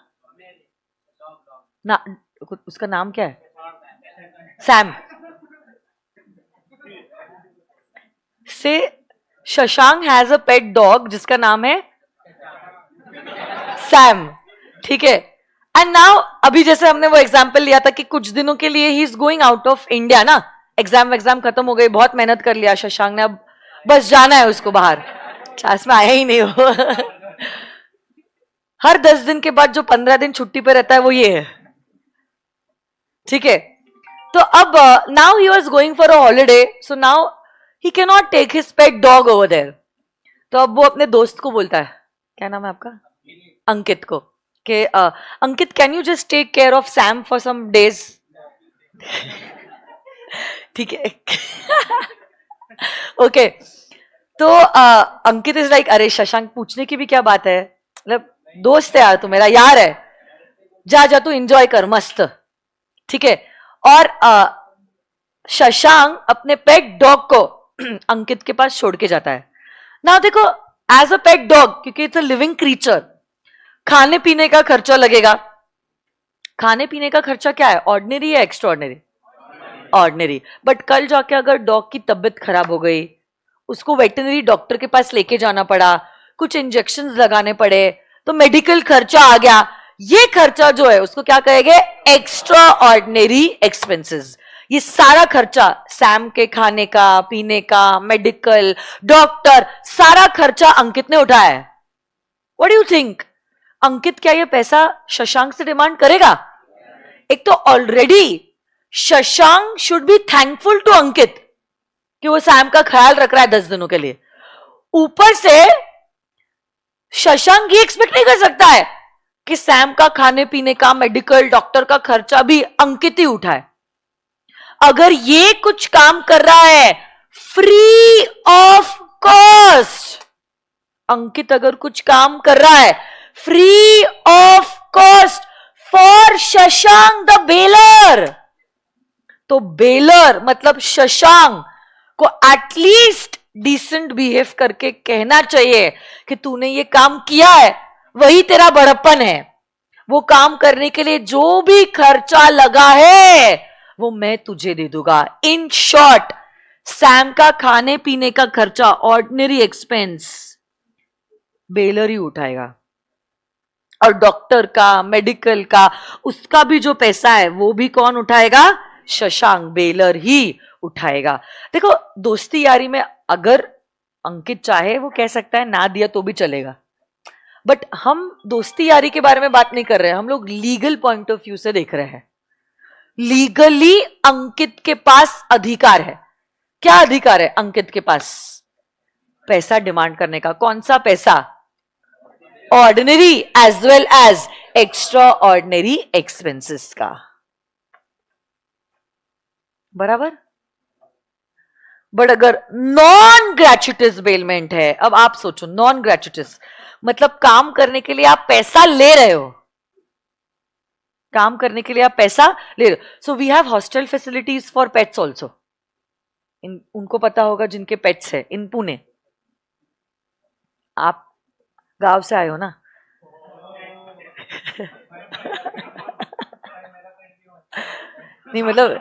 S1: ना, उसका नाम क्या है? सैम। से Shashank has a pet dog जिसका नाम है सैम, ठीक है। एंड नाउ अभी जैसे हमने वो एग्जांपल लिया था कि कुछ दिनों के लिए he is going out of India ना, एग्जाम खत्म हो गई, बहुत मेहनत कर लिया शशांक ने, अब बस जाना है उसको बाहर, क्लास में आया ही नहीं हो। हर 10 दिन के बाद जो 15 दिन छुट्टी पे रहता है वो ये है, ठीक है। तो अब now he was going for a holiday, so now he can not take his pet dog over there. तो अब वो अपने दोस्त को बोलता है, क्या नाम है आपका? अंकित को, कि Ankit can you just take care of Sam for some days. ठीक है। ओके। तो अंकित इज लाइक, अरे शशांक पूछने की भी क्या बात है, मतलब दोस्त है यार, तू मेरा यार है, जा जा तू एंजॉय कर मस्त, ठीक है। और शशांक अपने पेट डॉग को अंकित के पास छोड़ के जाता है ना। देखो, एज अ पेट डॉग, क्योंकि इट्स अ लिविंग क्रीचर, खाने पीने का खर्चा लगेगा। खाने पीने का खर्चा क्या है, ऑर्डिनरी या एक्स्ट्रा ऑर्डिनरी? ऑर्डिनरी। बट कल जाके अगर डॉग की तबीयत खराब हो गई, उसको वेटरनरी डॉक्टर के पास लेके जाना पड़ा, कुछ इंजेक्शंस लगाने पड़े, तो मेडिकल खर्चा आ गया। ये खर्चा जो है उसको क्या कहेंगे? Extra ordinary expenses. ये सारा खर्चा, सैम के खाने का, पीने का, मेडिकल, डॉक्टर, सारा खर्चा अंकित ने उठाया है। What do you think, Ankit क्या ये पैसा शशांक से डिमांड करेगा? एक तो already Shashank should be thankful to Ankit कि वो सैम का ख्याल रख रहा है 10 दिनों के लिए। ऊपर से शशांक ये एक्सपेक्ट नहीं कर सकता है कि सैम का खाने पीने का, मेडिकल, डॉक्टर का खर्चा भी अंकित ही उठाए। अगर ये कुछ काम कर रहा है फ्री ऑफ कॉस्ट, अंकित अगर कुछ काम कर रहा है free of cost for Shashank the baler, तो बेलर मतलब शशांक को एटलीस्ट डिसेंट बिहेव करके कहना चाहिए कि तूने ये काम किया है, वही तेरा बड़प्पन है। वो काम करने के लिए जो भी खर्चा लगा है वो मैं तुझे दे दूंगा। इन शॉर्ट, सैम का खाने पीने का खर्चा, ऑर्डिनरी एक्सपेंस, बेलर ही उठाएगा। और डॉक्टर का, मेडिकल का, उसका भी जो पैसा है वो भी कौन उठाएगा? शशांक, बेलर ही उठाएगा। देखो, दोस्ती यारी में अगर अंकित चाहे वो कह सकता है ना दिया तो भी चलेगा, बट हम दोस्ती यारी के बारे में बात नहीं कर रहे हैं, हम लोग लीगल पॉइंट ऑफ व्यू से देख रहे हैं। लीगली अंकित के पास अधिकार है। क्या अधिकार है अंकित के पास? पैसा डिमांड करने का। कौन सा पैसा? Ordinary as well as extraordinary expenses का। बराबर। बट अगर नॉन ग्रेचुटस बेलमेंट है, अब आप सोचो, नॉन ग्रेचुटस मतलब काम करने के लिए आप पैसा ले रहे हो, काम करने के लिए आप पैसा ले रहे हो। So we have hostel facilities for pets also. उनको पता होगा जिनके पेट्स है इन पुणे। आप गांव से आए हो ना? नहीं मतलब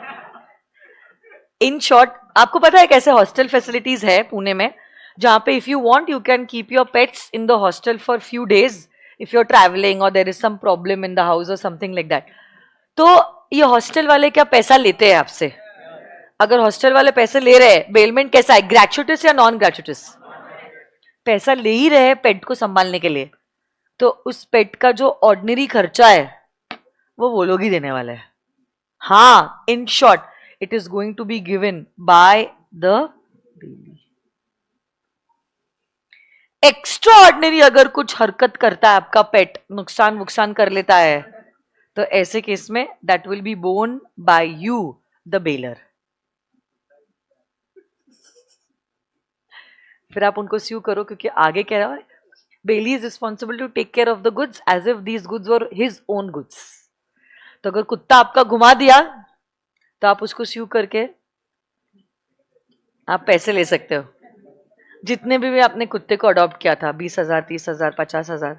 S1: इन शॉर्ट आपको पता है कैसे हॉस्टल फैसिलिटीज है पुणे में, जहां पे if you want you can keep your pets in the hostel for few days if you are travelling or there is some problem in the house or something like that. तो ये hostel वाले क्या पैसा लेते हैं आपसे? अगर hostel वाले पैसे ले रहे हैं, बेलमेंट कैसा है, ग्रेचुटस या नॉन ग्रेचुटस? पैसा ले ही रहे हैं पेट को संभालने के लिए, तो उस पेट का जो ऑर्डिनरी खर्चा है वो लोग ही देने वाले हैं। हाँ, in short it is going to be given by the bailee. Extraordinary अगर कुछ हरकत करता है आपका पेट, नुकसान वुकसान कर लेता है, तो ऐसे केस में that will be borne by you the bailor. फिर आप उनको स्यू करो, क्योंकि आगे कह रहा है bailee is responsible to take care of the goods as if these goods were his own goods. तो अगर कुत्ता आपका घुमा दिया तो आप उसको स्यू करके आप पैसे ले सकते हो, जितने भी आपने कुत्ते को अडॉप्ट किया था, 20,000, 30,000, 50,000।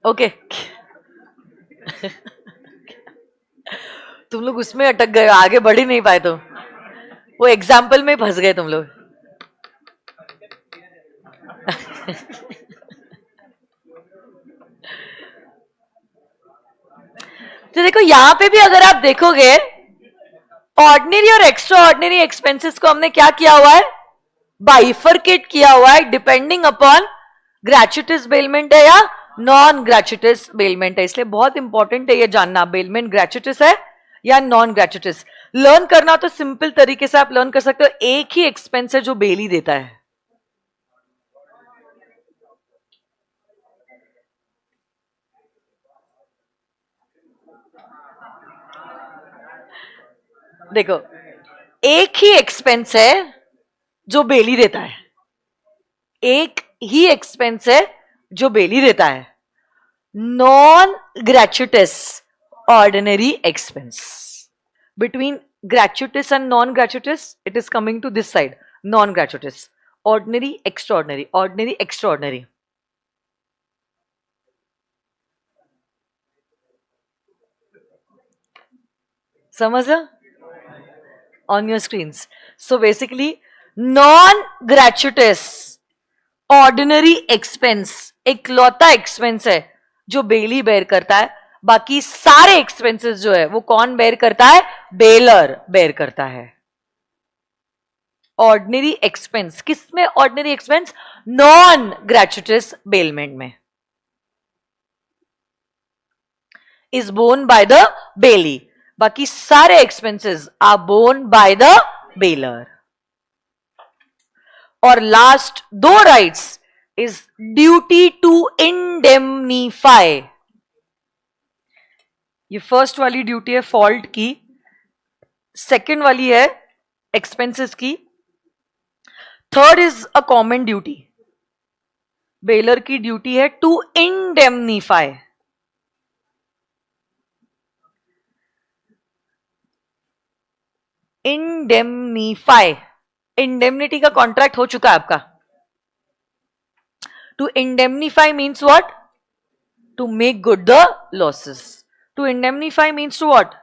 S1: ओके तुम लोग उसमें अटक गए, आगे बढ़ ही नहीं पाए, तो वो एग्जाम्पल में फंस गए तुम लोग। तो देखो यहां पे भी अगर आप देखोगे, ऑर्डिनरी और एक्स्ट्रा ऑर्डिनरी एक्सपेंसेस को हमने क्या किया हुआ है, बाइफरकेट किया हुआ है डिपेंडिंग अपॉन ग्रेचुटस बेलमेंट है या नॉन ग्रेचुटस बेलमेंट है। इसलिए बहुत इंपॉर्टेंट है ये जानना, बेलमेंट ग्रेचुटस है या नॉन ग्रेचुटस। लर्न करना तो सिंपल तरीके से आप लर्न कर सकते हो, एक ही एक्सपेंस है जो बेली देता है। देखो एक ही एक्सपेंस है जो बेली देता है, एक ही एक्सपेंस है जो बेली देता है, non gratuitous ordinary expense. Between gratuitous and non-gratuitous, it is coming to this side, non-gratuitous, ordinary, extraordinary, ordinary, extraordinary. समझा? On your screens. So basically, non-gratuitous ordinary expense इकलौता एक्सपेंस है जो बेली बेयर करता है, बाकी सारे एक्सपेंसेस जो है वो कौन बेयर करता है, बेलर बेयर करता है। ऑर्डिनरी एक्सपेंस किसमें, ordinary expense non gratuitous bailment में is borne by the bailee, बाकी सारे expenses are borne by the bailor. और लास्ट दो rights is duty to indemnify. ये फर्स्ट वाली ड्यूटी है फॉल्ट की, सेकंड वाली है एक्सपेंसेस की, third is a common duty. Bailor की ड्यूटी है टू इंडेमनीफाई। इंडेमनीफाई, इंडेमनिटी का कॉन्ट्रैक्ट हो चुका है आपका। To indemnify means what, to make good the losses. To indemnify means to what,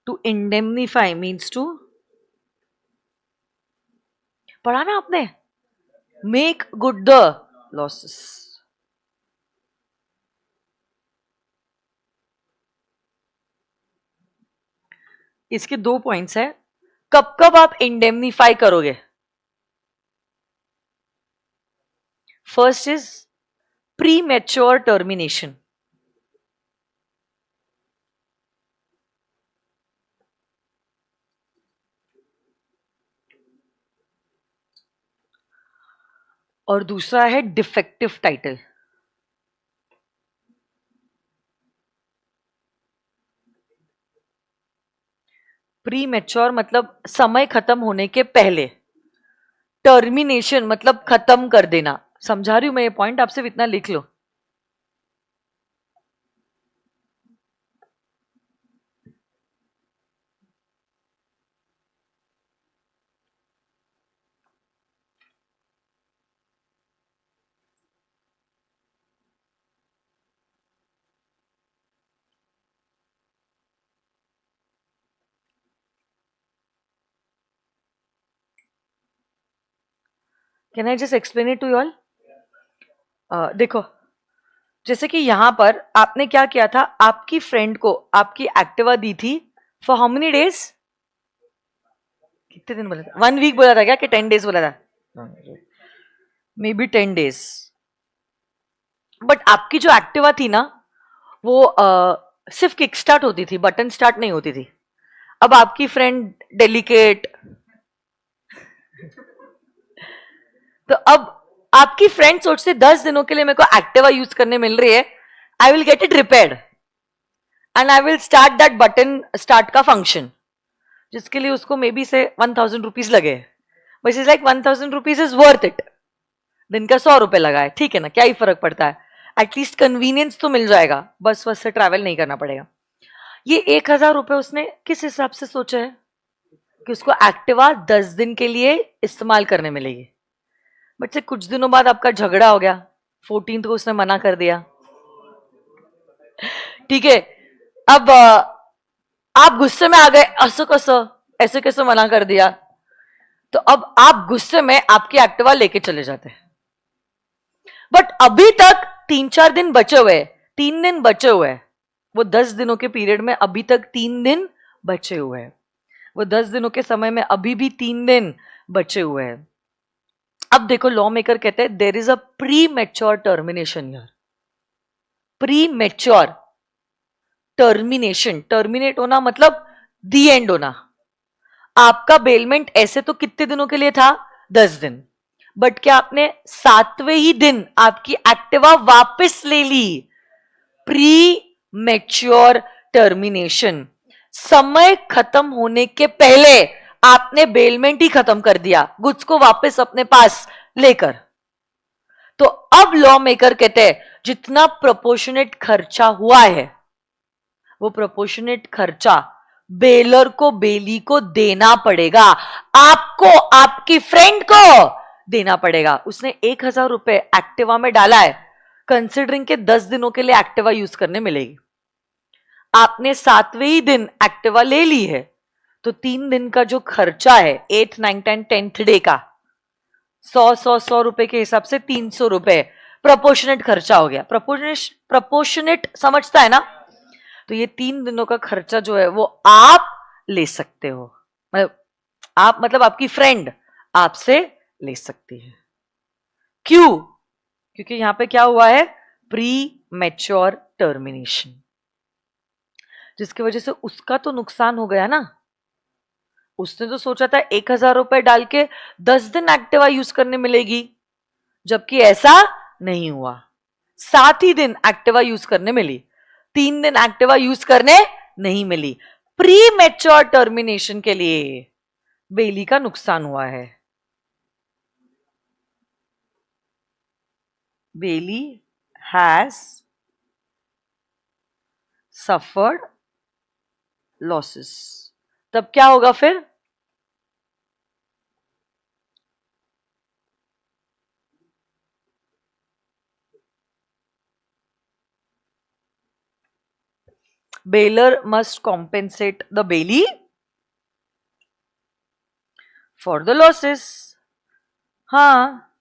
S1: to indemnify means to, पढ़ा ना आपने, मेक गुड द लॉसेस। इसके 2 पॉइंट्स है। कब कब आप इंडेमनीफाई करोगे? First is pre mature termination. और दूसरा है डिफेक्टिव टाइटल। प्री मैच्योर मतलब समय खत्म होने के पहले, टर्मिनेशन मतलब खत्म कर देना। समझा रही हूं मैं ये पॉइंट, आप सिर्फ इतना लिख लो। Can I just explain it to you all? देखो, जैसे कि यहां पर आपने क्या किया था, आपकी फ्रेंड को आपकी एक्टिवा दी थी फॉर हाउ मेनी डेज? कितने दिन बोला था? 1 वीक बोला था क्या कि 10 डेज बोला था? May be 10 days. बट आपकी जो एक्टिवा थी ना, वो सिर्फ किक स्टार्ट होती थी, बटन स्टार्ट नहीं होती थी। अब आपकी फ्रेंड डेलिकेट, तो अब आपकी फ्रेंड सोचते 10 दिनों के लिए मेरे को एक्टिवा यूज करने मिल रही है, I will get it repaired and I will start that button start का फंक्शन, जिसके लिए उसको मे बी से 1000 रुपीज लगे, but is like 1000 rupees is worth it. दिन का 100 रुपए लगा है, ठीक है ना, क्या ही फर्क पड़ता है, एटलीस्ट कन्वीनियंस तो मिल जाएगा, बस से ट्रैवल नहीं करना पड़ेगा। ये 1000 रुपए उसने किस हिसाब से सोचा है कि उसको एक्टिवा 10 दिन के लिए इस्तेमाल करने मिलेगी। बट से कुछ दिनों बाद आपका झगड़ा हो गया, 14th को उसने मना कर दिया, ठीक है। अब आप गुस्से में आ गए, असो कसो ऐसे कैसे मना कर दिया, तो अब आप गुस्से में आपकी एक्टिवा लेके चले जाते हैं। बट अभी तक 3-4 दिन बचे हुए, 3 दिन बचे हुए हैं, वो 10 दिनों के पीरियड में अभी तक 3 दिन बचे हुए हैं, वो 10 दिनों के समय में अभी भी 3 दिन बचे हुए हैं। अब देखो, लॉ मेकर कहते हैं there is a pre mature termination here. Pre mature termination, terminate होना मतलब दी एंड होना। आपका बेलमेंट ऐसे तो कितने दिनों के लिए था? 10 दिन। बट क्या आपने 7वें ही दिन आपकी एक्टिवा वापस ले ली? प्री मैच्योर टर्मिनेशन, समय खत्म होने के पहले आपने बेलमेंट ही खत्म कर दिया, गुड्स को वापस अपने पास लेकर। तो अब लॉ मेकर कहते हैं जितना प्रोपोर्शनेट खर्चा हुआ है, वो प्रोपोर्शनेट खर्चा बेलर को, बेली को देना पड़ेगा, आपको, आपकी फ्रेंड को देना पड़ेगा। उसने 1000 रुपए एक्टिवा में डाला है, कंसिडरिंग के 10 दिनों के लिए एक्टिवा यूज करने मिलेगी। आपने 7वें ही दिन एक्टिवा ले ली है, तो 3 दिन का जो खर्चा है 8th 9th and 10th day का 100 रुपए के हिसाब से 300 रुपए प्रोपोर्शनेट खर्चा हो गया। प्रोपोर्शनेट समझता है ना? तो ये 3 दिनों का खर्चा जो है वो आप ले सकते हो, मतलब आप मतलब आपकी फ्रेंड आपसे ले सकती है। क्यों? क्योंकि यहां पे क्या हुआ है? प्री मैच्योर टर्मिनेशन, जिसकी वजह से उसका तो नुकसान हो गया ना। उसने तो सोचा था 1000 रुपए डाल के 10 दिन एक्टिवा यूज करने मिलेगी, जबकि ऐसा नहीं हुआ। 7 ही दिन एक्टिवा यूज करने मिली, 3 दिन एक्टिवा यूज करने नहीं मिली। प्री मैच्योर टर्मिनेशन के लिए बेली का नुकसान हुआ है। बेली हैज सफर्ड लॉसेस। तब क्या होगा फिर? Baler must compensate the belly for the losses. हाँ,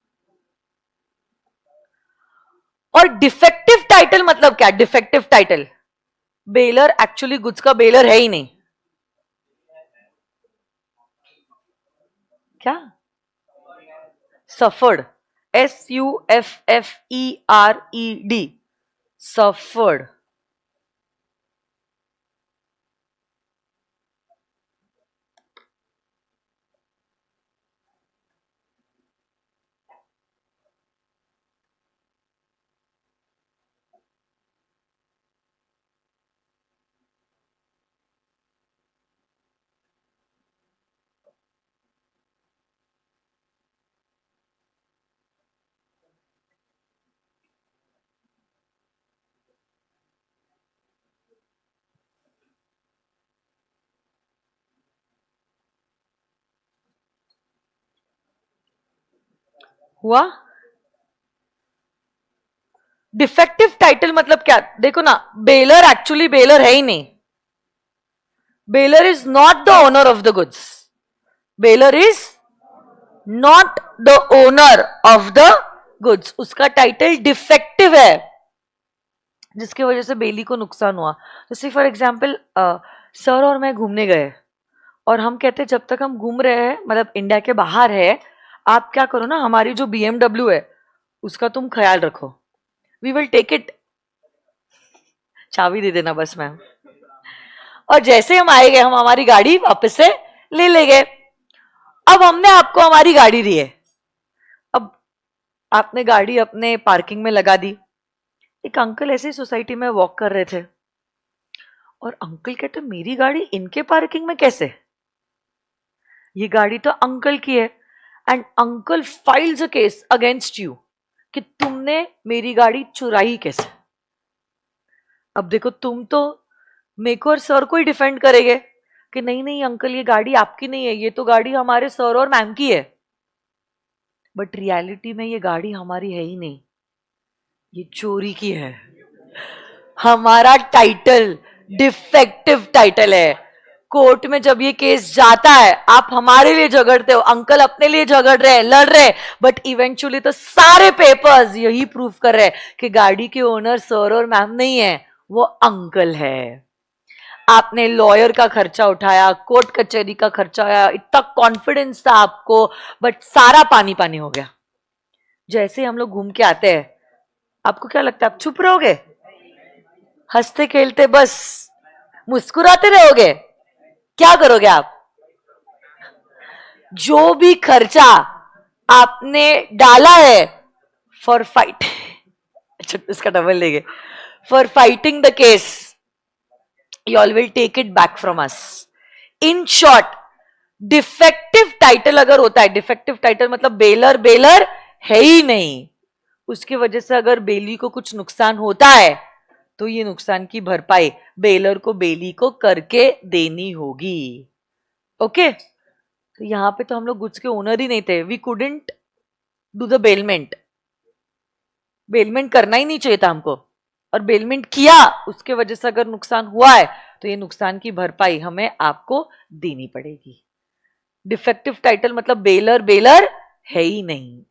S1: और डिफेक्टिव टाइटल मतलब क्या? Defective title, baler actually goods का बेलर है ही नहीं, क्या? suffered, SUFFERED, suffered. हुआ? डिफेक्टिव टाइटल मतलब क्या? देखो ना, बेलर एक्चुअली बेलर है ही नहीं. Baler is not the owner of the goods. Baler is not the owner of the goods. उसका टाइटल डिफेक्टिव है, जिसकी वजह से बेली को नुकसान हुआ. जैसे फॉर एग्जाम्पल, सर और मैं घूमने गए, और हम कहते हैं जब तक हम घूम रहे हैं, मतलब इंडिया के बाहर है, आप क्या करो ना, हमारी जो BMW है उसका तुम ख्याल रखो. We will take it. चाबी दे देना बस मैम. और जैसे हम आए गए, हम हमारी गाड़ी वापस से ले गए. अब हमने आपको हमारी गाड़ी दी है. अब आपने गाड़ी अपने पार्किंग में लगा दी. एक अंकल ऐसे ही सोसाइटी में वॉक कर रहे थे, और अंकल कहते मेरी गाड़ी इनके पार्किंग में कैसे? ये गाड़ी तो अंकल की है. And uncle files a case against you कि तुमने मेरी गाड़ी चुराई कैसे. अब देखो, तुम तो मेरे को और सर को ही डिफेंड करेंगे कि नहीं नहीं अंकल, ये गाड़ी आपकी नहीं है, ये तो गाड़ी हमारे सर और मैम की है. बट रियलिटी में ये गाड़ी हमारी है ही नहीं, ये चोरी की है. हमारा टाइटल डिफेक्टिव टाइटल है. कोर्ट में जब ये केस जाता है, आप हमारे लिए झगड़ते हो, अंकल अपने लिए झगड़ रहे हैं, लड़ रहे हैं, बट इवेंचुअली तो सारे पेपर्स यही प्रूव कर रहे हैं कि गाड़ी के ओनर सर और मैम नहीं है, वो अंकल है. आपने लॉयर का खर्चा उठाया, कोर्ट कचहरी का खर्चा आया, इतना कॉन्फिडेंस था आपको, बट सारा पानी पानी हो गया. जैसे हम लोग घूम के आते हैं, आपको क्या लगता है आप चुप रहोगे? हंसते खेलते बस मुस्कुराते रहोगे? क्या करोगे आप? जो भी खर्चा आपने डाला है फॉर फाइट, अच्छा इसका डबल लेंगे, for fighting the case, you all will take it back from us. In short, defective title अगर होता है, डिफेक्टिव टाइटल मतलब बेलर बेलर है ही नहीं, उसकी वजह से अगर बेली को कुछ नुकसान होता है, तो ये नुकसान की भरपाई बेलर को बेली को करके देनी होगी. ओके. तो यहां पे तो हम लोग गुड्स के ओनर ही नहीं थे. We couldn't do the bailment. Bailment करना ही नहीं चाहिए था हमको, और बेलमेंट किया, उसके वजह से अगर नुकसान हुआ है, तो ये नुकसान की भरपाई हमें आपको देनी पड़ेगी. डिफेक्टिव टाइटल मतलब बेलर बेलर है ही नहीं,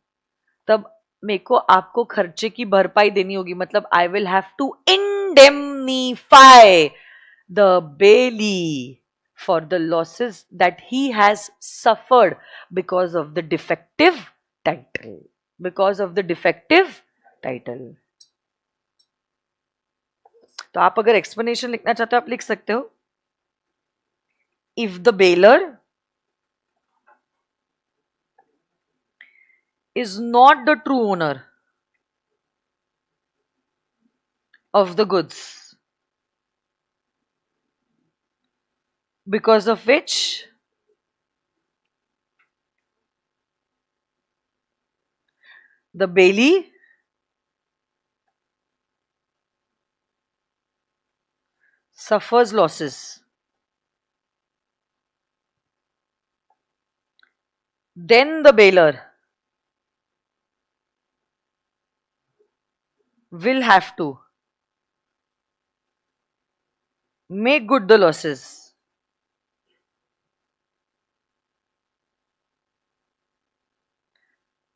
S1: तब मेरे को आपको खर्चे की भरपाई देनी होगी. मतलब I will have to indemnify the bailee for the losses that he has suffered because of the defective title. Because of the defective title. तो आप अगर एक्सप्लेनेशन लिखना चाहते हो आप लिख सकते हो. If the baler is not the true owner of the goods, because of which the bailee suffers losses, then the bailer will have to make good the losses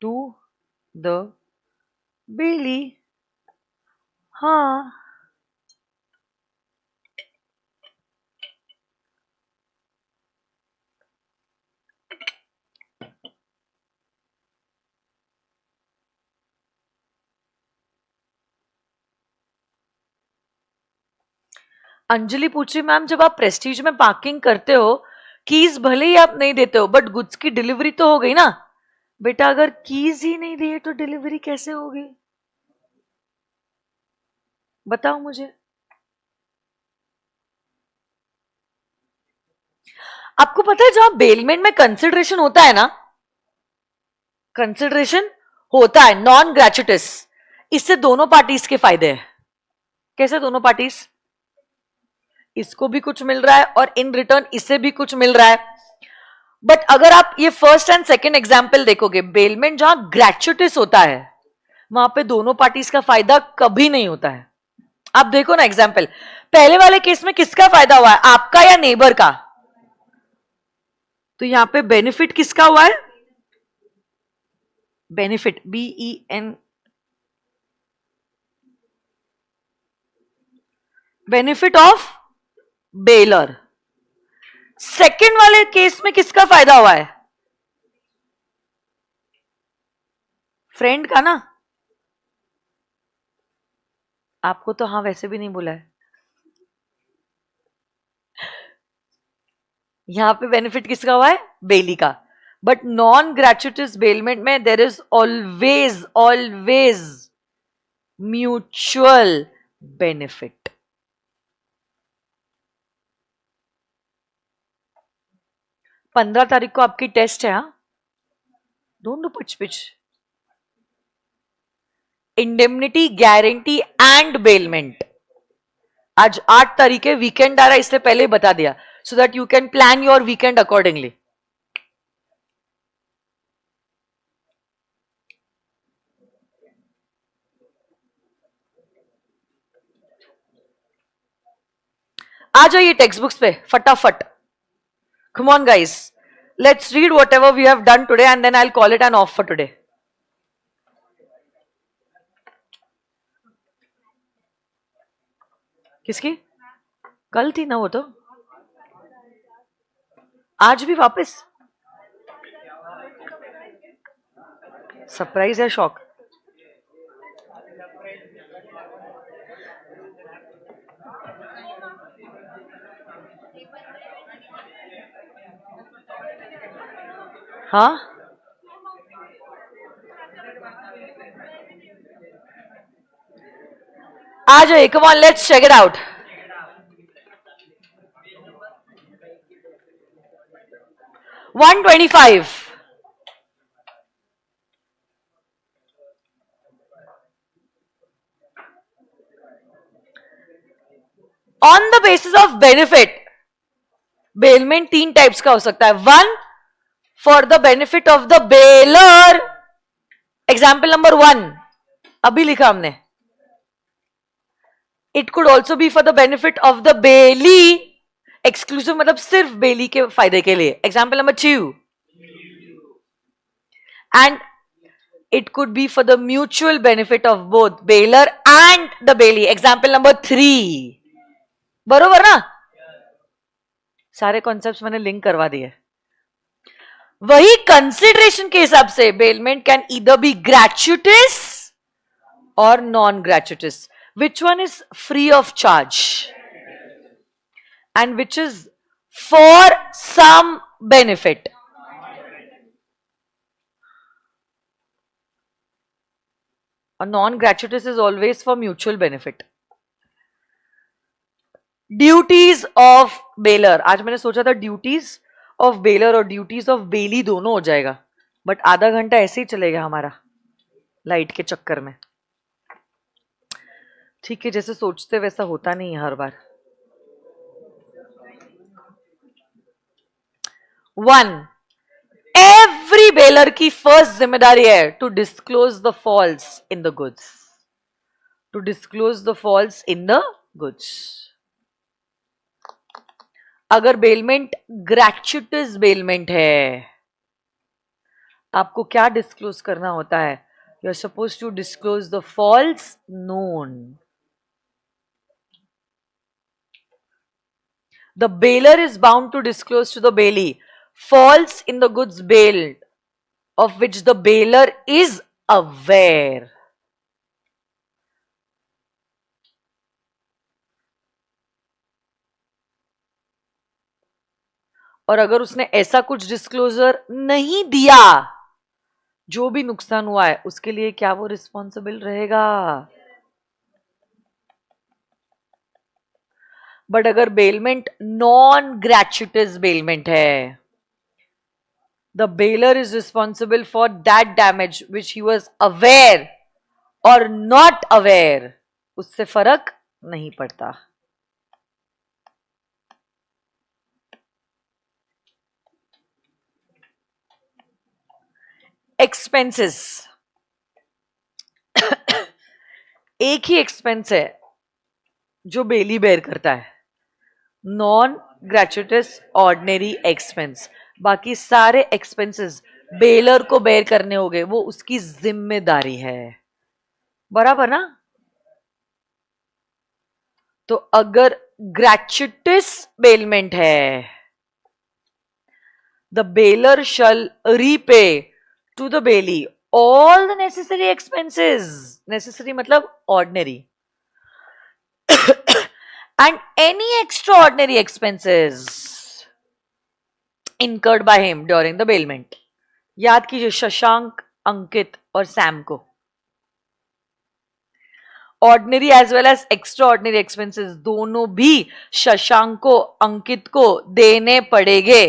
S1: to the bailee. हाँ. अंजलि पूछ रही ma'am, जब आप Prestige में parking करते हो, keys भले ही आप नहीं देते हो, बट गुड्स की डिलीवरी तो हो गई ना। बेटा अगर कीज ही नहीं दिए तो डिलीवरी कैसे होगी, बताओ मुझे। आपको पता है जहां बेलमेंट में कंसिडरेशन होता है ना, कंसिडरेशन होता है नॉन ग्रेचुटस, इससे दोनों पार्टीज के फायदे हैं। कैसे दोनों पार्टीज, इसको भी कुछ मिल रहा है और इन रिटर्न इसे भी कुछ मिल रहा है। बट अगर आप ये फर्स्ट एंड सेकंड एग्जांपल देखोगे, बेलमेंट जहां ग्रेचुटस होता है वहां पे दोनों पार्टीज का फायदा कभी नहीं होता है। आप देखो ना एग्जांपल, पहले वाले केस में किसका फायदा हुआ है, आपका या नेबर का? तो यहां पे बेनिफिट किसका हुआ है, benefit BEN, benefit of baler. Second वाले केस में किसका फायदा हुआ है, फ्रेंड का ना। आपको तो हाँ वैसे भी नहीं बोला है। यहां पे बेनिफिट किसका हुआ है, बेली का। बट नॉन ग्रेचुटस बेलमेंट में there is always always mutual benefit. 15 तारीख को आपकी टेस्ट है, हाँ, don't do pitch pitch. Indemnity, guarantee and bailment. आज 8 तारीख है, वीकेंड आ रहा है, इसलिए पहले ही बता दिया, so that you can plan your weekend accordingly. आ जाइए टेक्स्ट बुक्स पे फटाफट। Come on guys, let's read whatever we have done today and then I'll call it an off for today. किसकी? कल थी ना वो तो, आज भी वापस? सरप्राइज है, शॉक? हाँ, आ जाइए, come on let's check it out. $125. On the basis of benefit, bailment 3 types का हो सकता है। 1 for the benefit of the bailor, example number 1 अभी लिखा हमने। It could also be for the benefit of the bailee, exclusive मतलब सिर्फ bailee के फायदे के लिए, example number 2। And it could be for the mutual benefit of both baler and the bailey, example number 3। बरोबर ना? सारे कॉन्सेप्ट्स मैंने लिंक करवा दिए। वही कंसिडरेशन के हिसाब से bailment can either be gratuitous और non gratuitous, which one is free of charge and which is for some benefit. Non-gratuitous is always for mutual benefit. Duties of bailor, आज मैंने सोचा था ड्यूटीज ऑफ बेलर और duties of bailee दोनों हो जाएगा, but आधा घंटा ऐसे ही चलेगा हमारा लाइट के चक्कर में। ठीक है, जैसे सोचते वैसा होता नहीं है हर बार। 1, एवरी बेलर की फर्स्ट जिम्मेदारी है to disclose the faults in the goods, to disclose the faults in the goods. अगर बेलमेंट ग्रेचुटस बेलमेंट है, आपको क्या डिस्क्लोज करना होता है, you are suppose to disclose the faults known. The bailor is bound to disclose to the bailee faults in the goods bailed of which the baler is aware. और अगर उसने ऐसा कुछ डिस्क्लोजर नहीं दिया, जो भी नुकसान हुआ है उसके लिए क्या वो रिस्पॉन्सिबल रहेगा? बट अगर बेलमेंट नॉन ग्रेचुटस बेलमेंट है, the bailor is responsible for that damage which he was aware और नॉट अवेयर, उससे फर्क नहीं पड़ता. एक्सपेंसेस, एक ही एक्सपेंस है जो बेली बेयर करता है, नॉन ग्रेचुटस ऑर्डिनरी एक्सपेंस. बाकी सारे एक्सपेंसेस बेलर को बेयर करने होंगे, वो उसकी जिम्मेदारी है. बराबर ना? तो अगर ग्रेचुटस बेलमेंट है, the bailor shall repay to the bailee all the necessary expenses, necessary मतलब ordinary, and any extraordinary expenses incurred by him during the bailment. याद कीजिए शशांक, अंकित और सैम को ordinary as well as extraordinary expenses दोनों भी शशांक को, अंकित को देने पड़ेंगे.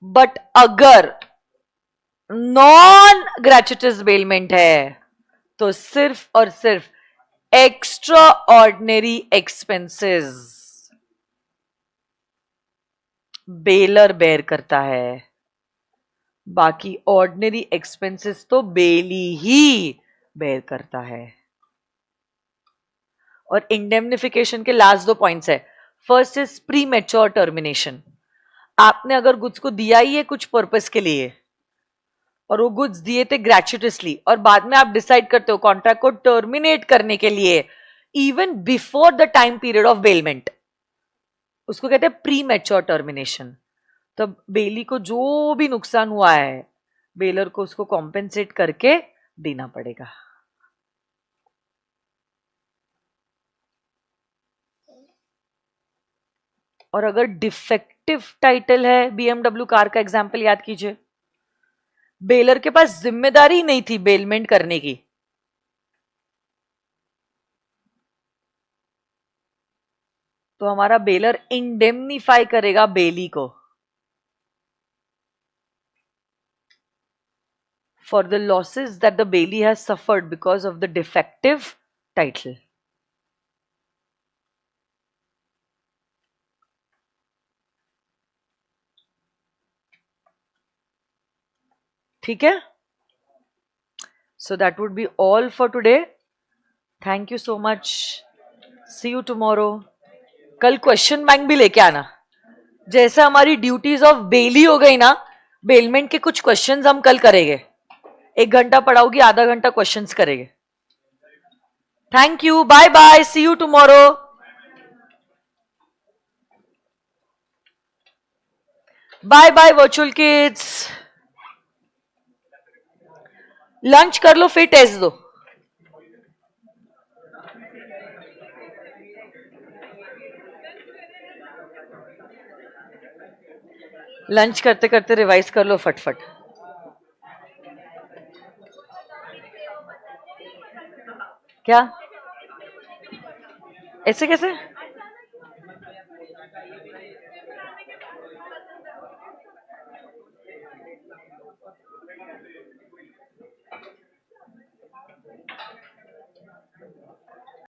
S1: बट अगर नॉन ग्रेचुटस बेलमेंट है तो सिर्फ और सिर्फ extraordinary expenses bailor bear करता है. बाकी ऑर्डिनरी एक्सपेंसेस तो बेली ही बेयर करता है. और इंडेमनिफिकेशन के लास्ट दो पॉइंट्स है. First is pre mature termination. आपने अगर गुड्स को दिया ही है कुछ पर्पस के लिए और वो गुड्स दिए थे ग्रेचुटसली और बाद में आप डिसाइड करते हो कॉन्ट्रैक्ट को टर्मिनेट करने के लिए even before the time period of bailment, उसको कहते हैं प्री मैच्योर टर्मिनेशन. तब बेली को जो भी नुकसान हुआ है बेलर को उसको कॉम्पेंसेट करके देना पड़ेगा. और अगर डिफेक्टिव टाइटल है, बीएमडब्ल्यू कार का एग्जांपल याद कीजिए, बेलर के पास जिम्मेदारी नहीं थी बेलमेंट करने की, तो हमारा बेलर इंडेमनीफाई करेगा बेली को for the losses that the bailee has suffered because of the defective title. ठीक है? So that would be all for today. Thank you so much. See you tomorrow. कल question bank भी लेके आना. जैसे हमारी ड्यूटीज ऑफ बेली हो गई ना, बेलमेंट के कुछ क्वेश्चंस हम कल करेंगे. 1 घंटा पढ़ाओगी, आधा घंटा क्वेश्चंस करेंगे. Thank you. Bye bye. See you tomorrow. Bye bye virtual kids. Lunch कर लो फिर टेस्ट दो. लंच करते करते रिवाइज कर लो फटफट. क्या ऐसे कैसे?